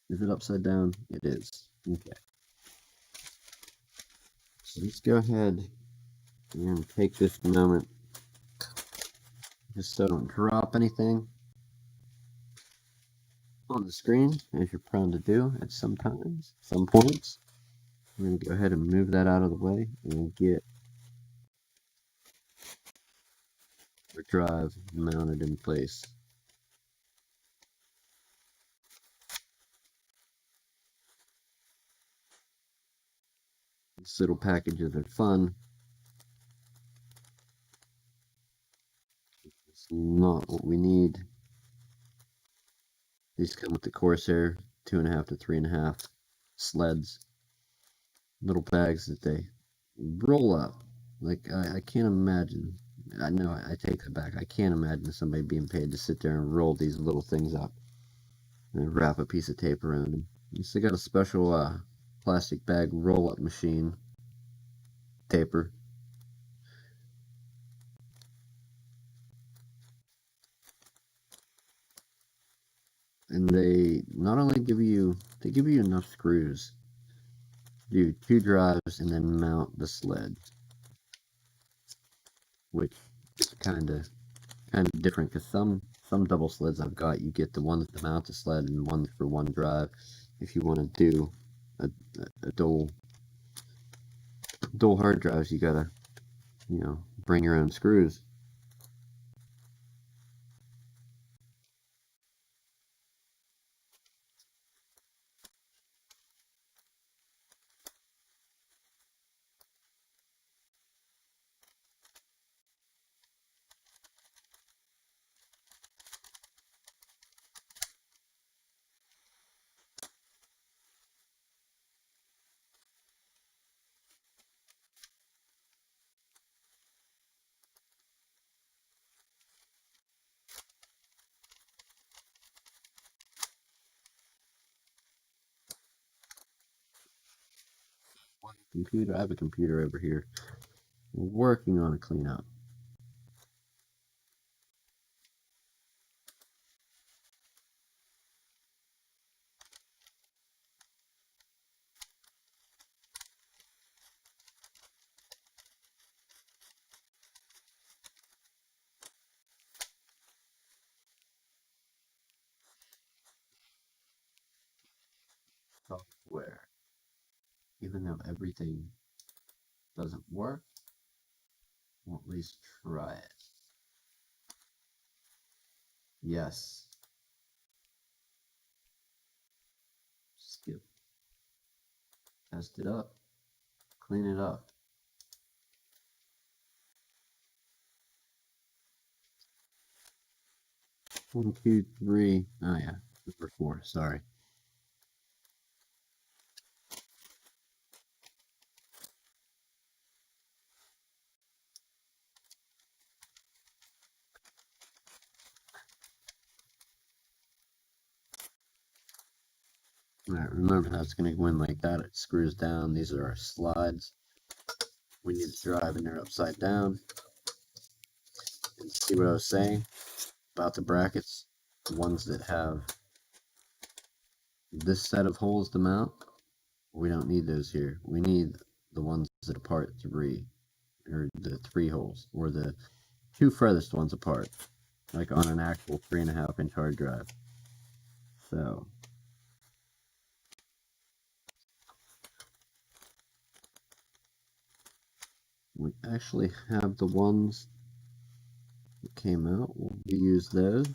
Is it upside down? It is. Okay. So let's go ahead and take this moment just so I don't drop anything on the screen, as you're prone to do at some points. We're going to go ahead and move that out of the way and get our drive mounted in place. These little packages are fun. It's not what we need. These come with the Corsair 2.5 to 3.5 sleds. Little bags that they roll up. Like, I can't imagine. I know, I take that back. I can't imagine somebody being paid to sit there and roll these little things up and wrap a piece of tape around them. So they got a special plastic bag roll-up machine taper. And they not only give you enough screws to do 2 drives and then mount the sled, which is kind of different because some double sleds I've got, you get the one to mount the sled and one for one drive. If you want to do a dual hard drives, you gotta bring your own screws. I have a computer over here working on a cleanup. Software. Even though everything doesn't work, we'll at least try it. Yes. Skip. Test it up. Clean it up. 1, 2, 3. Oh yeah, number 4. Sorry. Alright, remember that's going to go in like that. It screws down. These are our slides. We need to drive in there upside down. And see what I was saying about the brackets? The ones that have this set of holes to mount, we don't need those here. We need the ones that are part 3, or the 3 holes, or the 2 furthest ones apart, like on an actual 3.5-inch hard drive. So we actually have the ones that came out. We'll use those.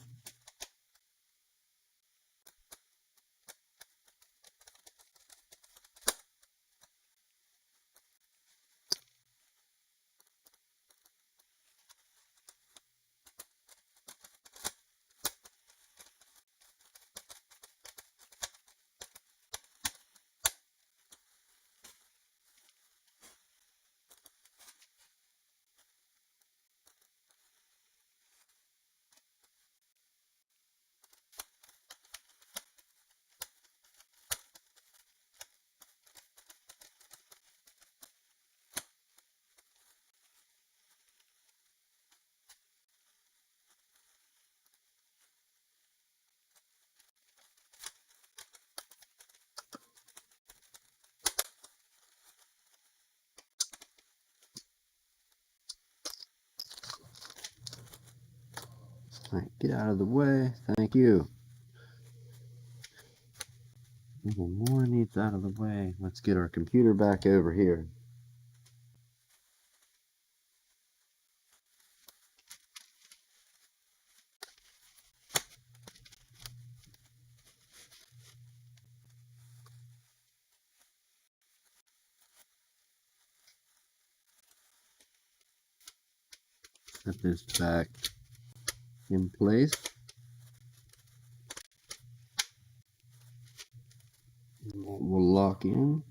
All right, get out of the way. Thank you. A little more needs out of the way. Let's get our computer back over here. Put this back in place. We'll lock in.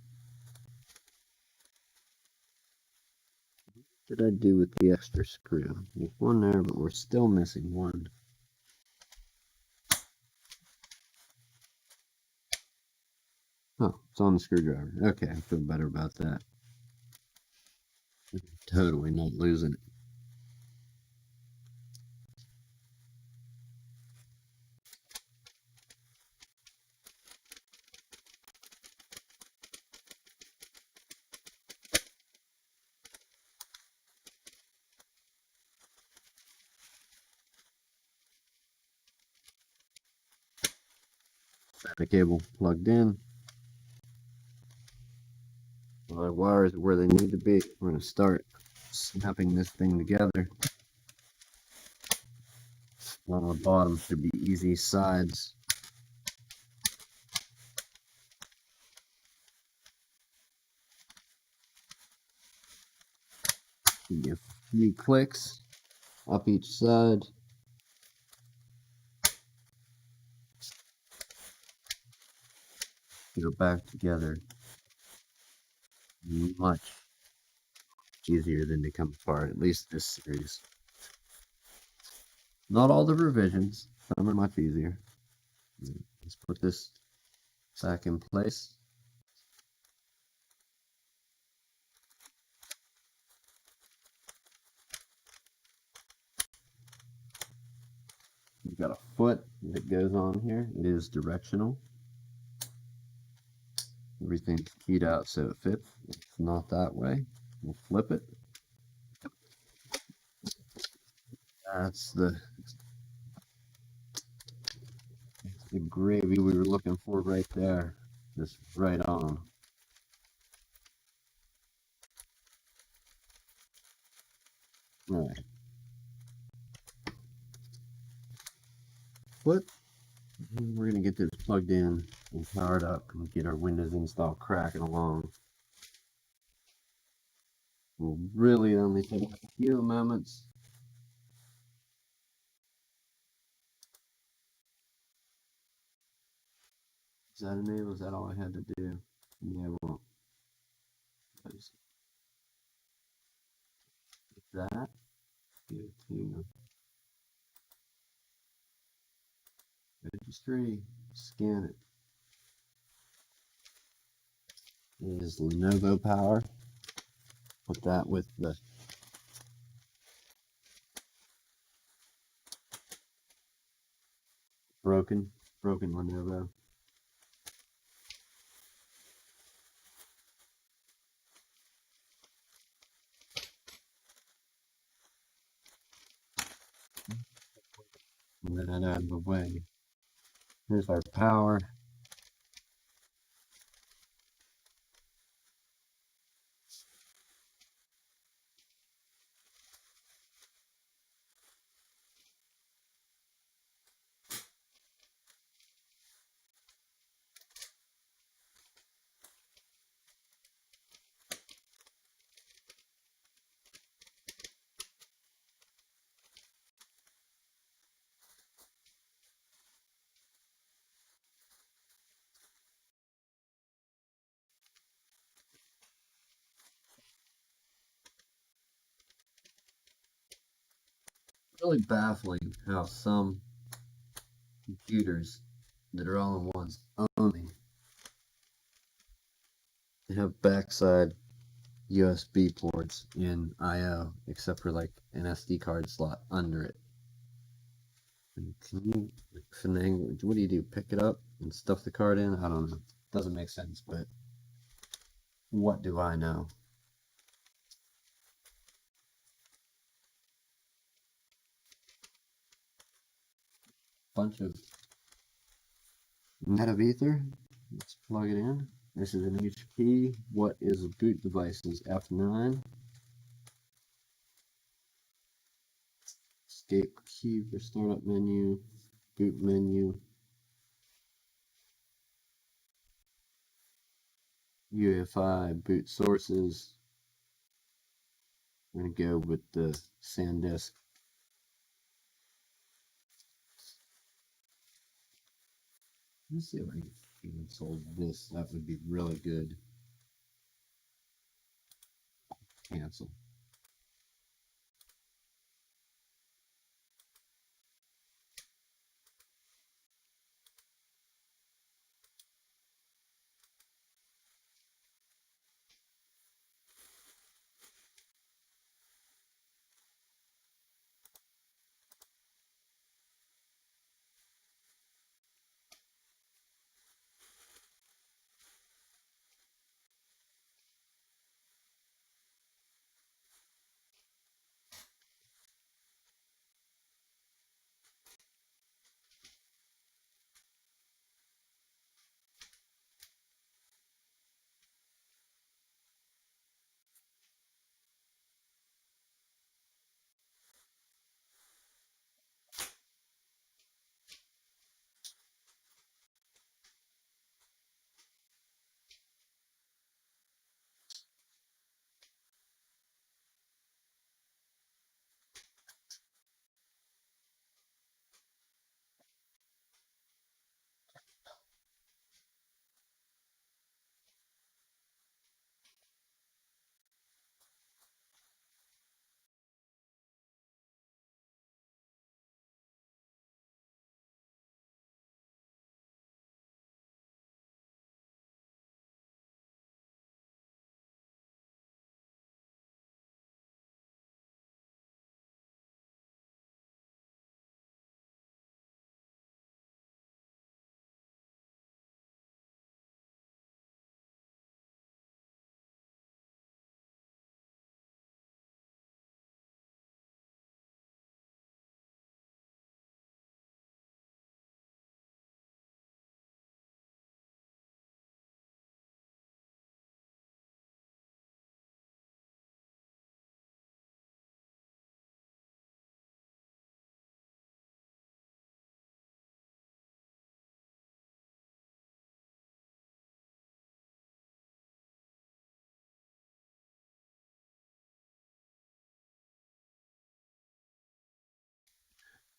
What did I do with the extra screw? There's one there, but we're still missing one. Oh, it's on the screwdriver. Okay, I feel better about that. Totally not losing it. The cable plugged in. The wires are where they need to be. We're going to start snapping this thing together. On the bottom should be easy sides. Give a few clicks up each side. Go back together. Much easier than to come apart, at least this series. Not all the revisions, some are much easier. Let's put this back in place. You've got a foot that goes on here. It is directional. Everything's keyed out so it fits. It's not that way. We'll flip it. That's the gravy we were looking for right there. Just right on. All right. flip. We're going to get this plugged in and powered up and get our Windows install cracking along. Will really only take a few moments. Is that enabled? Is that all I had to do? Yeah, well, that. Go to registry, scan it. It is Lenovo power. Put that with the broken Lenovo. Move that out of the way. Here's our power. Really baffling how some computers that are all-in-ones only have backside USB ports in I/O, except for like an SD card slot under it. And can you finagle? What do you do? Pick it up and stuff the card in? I don't know. Doesn't make sense, but what do I know? Bunch of net of ether. Let's plug it in. This is an HP. What is a boot device? Is F9. Escape key for startup menu. Boot menu. UEFI boot sources. I'm going to go with the SanDisk. Let's see if I can solve this. That would be really good. Cancel.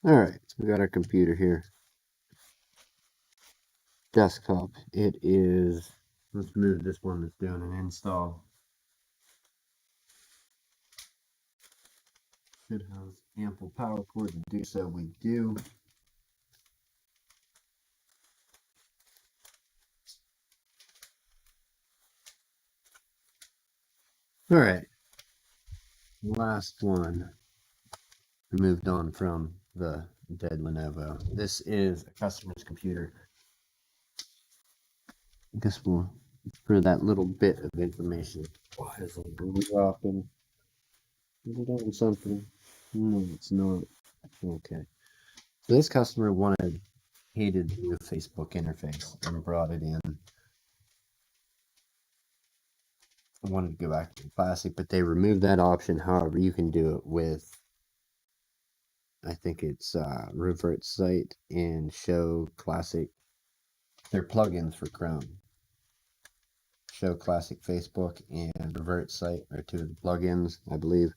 Alright, so we got our computer here. Desktop. It is, let's move this one that's doing an install. Should have ample power cord to do so. We do. Alright, last one. We moved on from the dead Lenovo. This is a customer's computer. I guess we'll, for that little bit of information. Why is it dropping? Is it on something? No, it's not. Okay. So this customer hated the new Facebook interface and brought it in. I wanted to go back to the classic, but they removed that option. However, you can do it with, I think it's revert site and show classic. They're plugins for Chrome. Show classic Facebook and revert site are two of the plugins, I believe,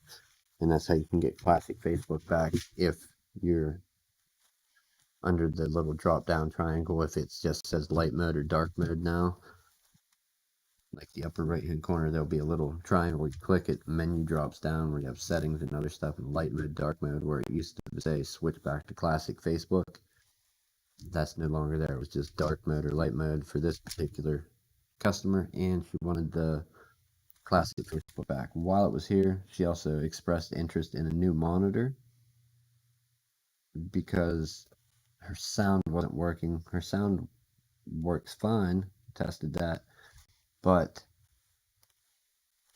and that's how you can get classic Facebook back if you're under the little drop down triangle. If it just says light mode or dark mode now, like the upper right hand corner, there'll be a little triangle. You click it, menu drops down where you have settings and other stuff, in light mode, dark mode, where it used to say switch back to classic Facebook. That's no longer there. It was just dark mode or light mode for this particular customer, and she wanted the classic Facebook back. While it was here, she also expressed interest in a new monitor because her sound wasn't working. Her sound works fine, tested that, but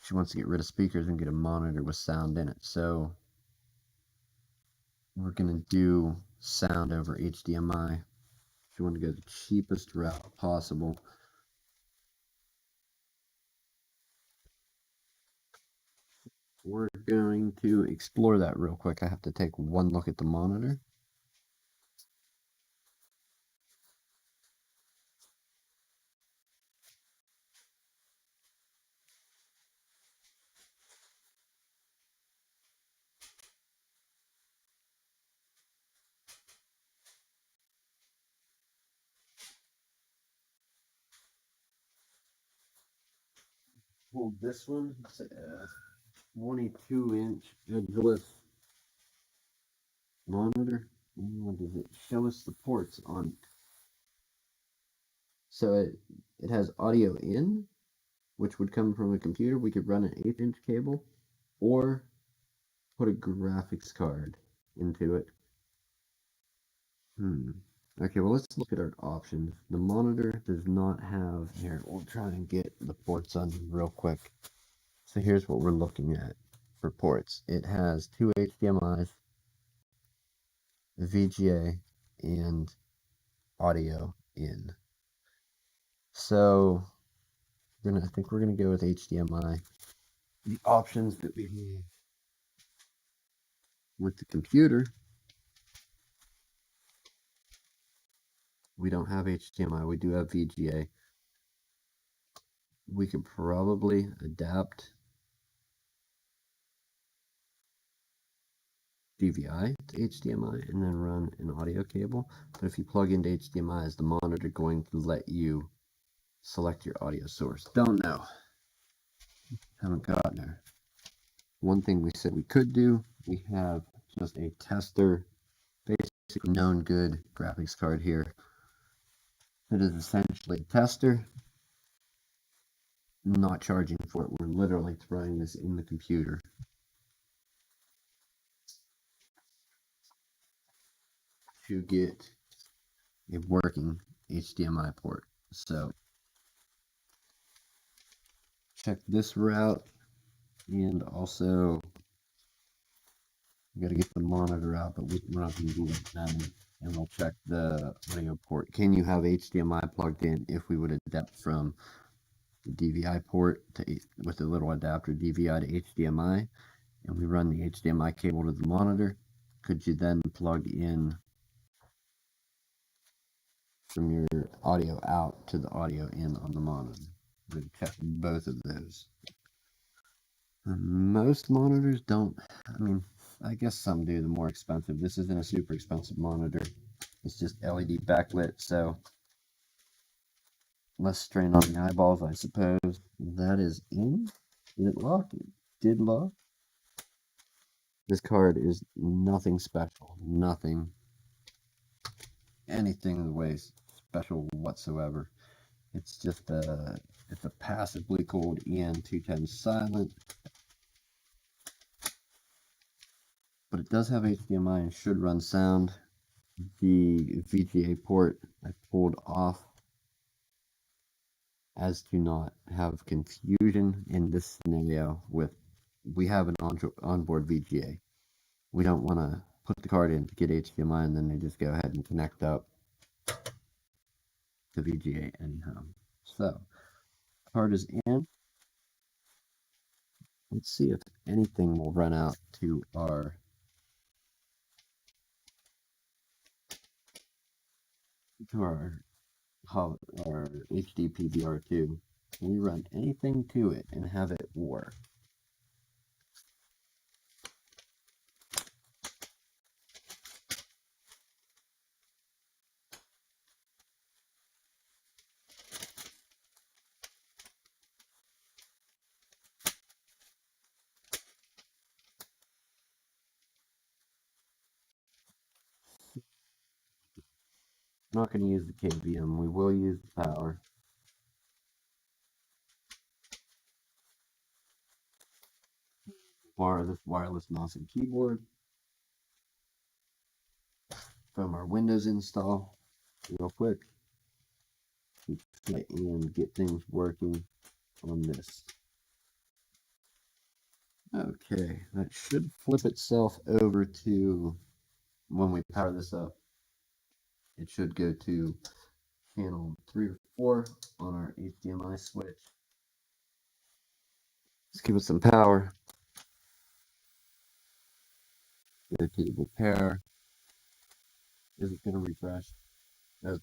she wants to get rid of speakers and get a monitor with sound in it. So we're going to do sound over HDMI. She wanted to go the cheapest route possible. We're going to explore that real quick. I have to take one look at the monitor. Hold this one. It's a 22-inch edgeless monitor. What does it show us the ports on it? So it has audio in, which would come from a computer. We could run an 8-inch cable or put a graphics card into it. Okay, well, let's look at our options. The monitor does not have, here, we'll try and get the ports on real quick. So here's what we're looking at for ports. It has two HDMIs, VGA, and audio in. So I think we're gonna go with HDMI. The options that we have with the computer, we don't have HDMI, we do have VGA. We could probably adapt DVI to HDMI and then run an audio cable. But if you plug into HDMI, is the monitor going to let you select your audio source? Don't know. Haven't gotten there. One thing we said we could do, we have just a tester, basically known good graphics card here. It is essentially a tester, not charging for it. We're literally throwing this in the computer to get a working HDMI port. So check this route, and also we got to get the monitor out, but we're not going to do that now. And we'll check the audio port. Can you have HDMI plugged in if we would adapt from the DVI port to, with a little adapter DVI to HDMI, and we run the HDMI cable to the monitor? Could you then plug in from your audio out to the audio in on the monitor? We're going to check both of those. Most monitors don't. I mean, I guess some do, the more expensive. This isn't a super expensive monitor. It's just LED backlit, so less strain on the eyeballs, I suppose. That is in. Did it lock? It did lock. This card is nothing special. Nothing. Anything in the way special whatsoever. It's just it's a passively cooled EN210 silent. But it does have HDMI and should run sound. The VGA port I pulled off as to not have confusion in this scenario with we have an onboard VGA. We don't want to put the card in to get HDMI and then they just go ahead and connect up to VGA anyhow. So, card is in. Let's see if anything will run out to our our HD PVR2. Can we run anything to it and have it work? I'm not going to use the KVM. We will use the power. This wireless mouse and keyboard from our Windows install real quick and get things working on this. Okay, that should flip itself over to, when we power this up, it should go to channel 3 or 4 on our HDMI switch. Let's give it some power. Go to repair. Is it going to refresh? No.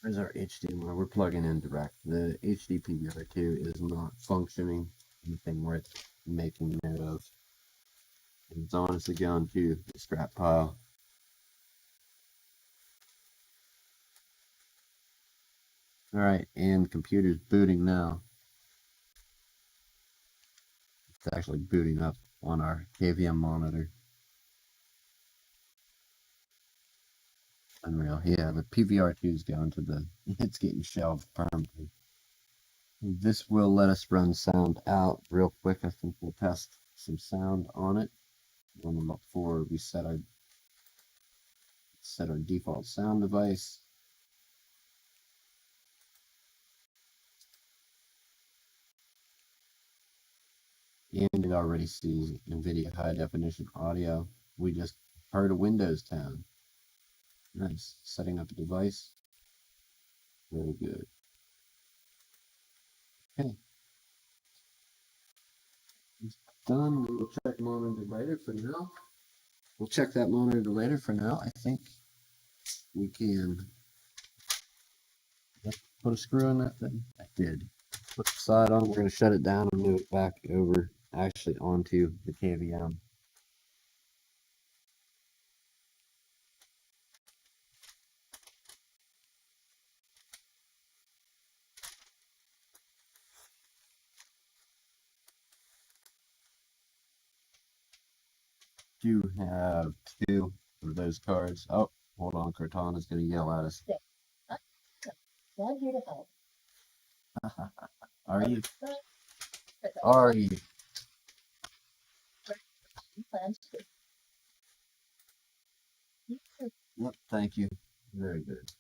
There's our HDMI. We're plugging in direct. The HD PVR2 is not functioning. Anything worth making note of. And it's honestly going to the scrap pile. Alright, and the computer's booting now. It's actually booting up on our KVM monitor. Unreal. Yeah, the PVR2 is going to the, it's getting shelved permanently. This will let us run sound out real quick. I think we'll test some sound on it. Before we set our default sound device. And it already sees NVIDIA high definition audio. We just heard a Windows tone. Nice. Setting up a device. Very good. Okay. It's done. We'll check monitor later for now. We'll check that monitor later for now. I think we can put a screw in that thing. I did. Put the side on. We're going to shut it down and move it back over actually onto the KVM. Do have 2 of those cards. Oh, hold on. Cortana's going to yell at us. I'm here to help. Are you? Are you? Yep, thank you. Very good.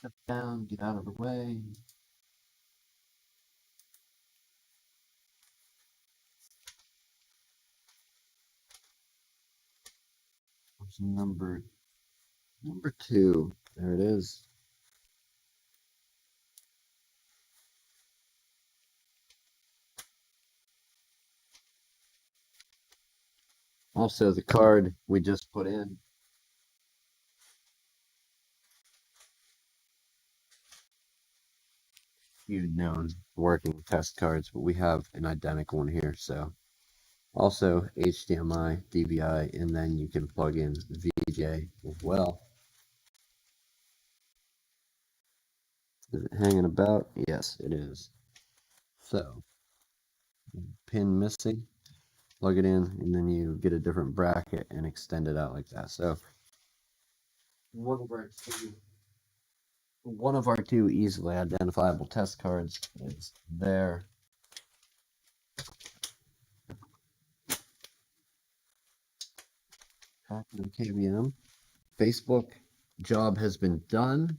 Shut down, get out of the way. What's number 2? There it is. Also, the card we just put in, few known working test cards, but we have an identical one here. So also HDMI, DVI, and then you can plug in VGA as well. Is it hanging about? Yes, it is. So pin missing, plug it in, and then you get a different bracket and extend it out like that. So one of our two easily identifiable test cards is there. Tracking the KVM. Facebook job has been done.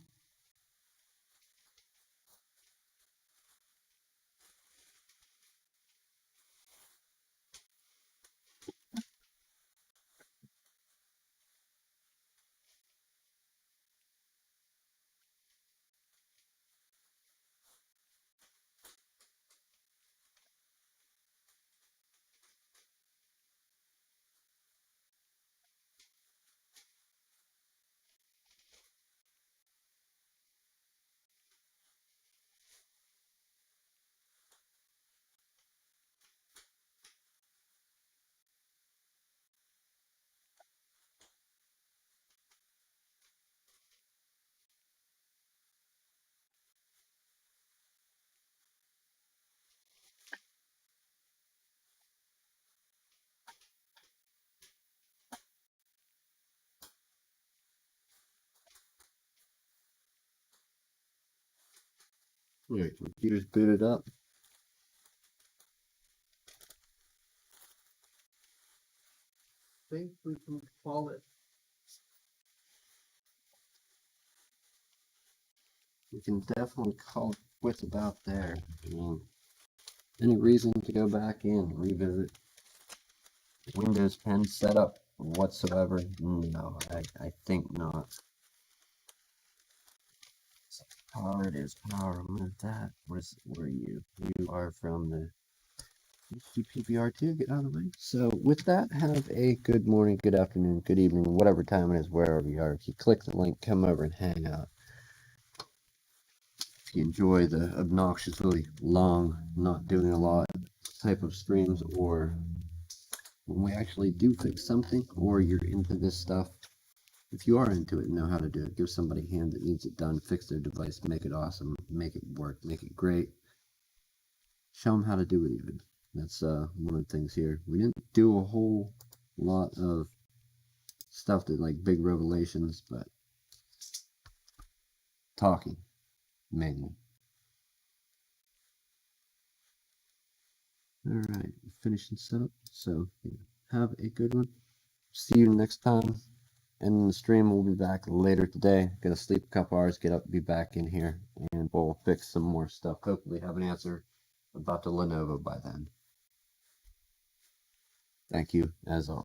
All right, computer's booted up. I think we can call it. We can definitely call it quits about there. I mean, any reason to go back in, revisit Windows 10 setup whatsoever? No, I think not. Power, it is power. Remove that. Where are you? You are from the PPR2. Get out of the way. So with that, have a good morning, good afternoon, good evening, whatever time it is, wherever you are. If you click the link, come over and hang out. If you enjoy the obnoxiously long, not doing a lot type of streams, or when we actually do fix something, or you're into this stuff, if you are into it and know how to do it, give somebody a hand that needs it done, fix their device, make it awesome, make it work, make it great. Show them how to do it even. That's one of the things here. We didn't do a whole lot of stuff that like big revelations, but talking mainly. All right, finishing setup. So yeah, have a good one. See you next time. And the stream will be back later today. Gonna sleep a couple hours, get up, be back in here, and we'll fix some more stuff. Hopefully have an answer about the Lenovo by then. Thank you, as always.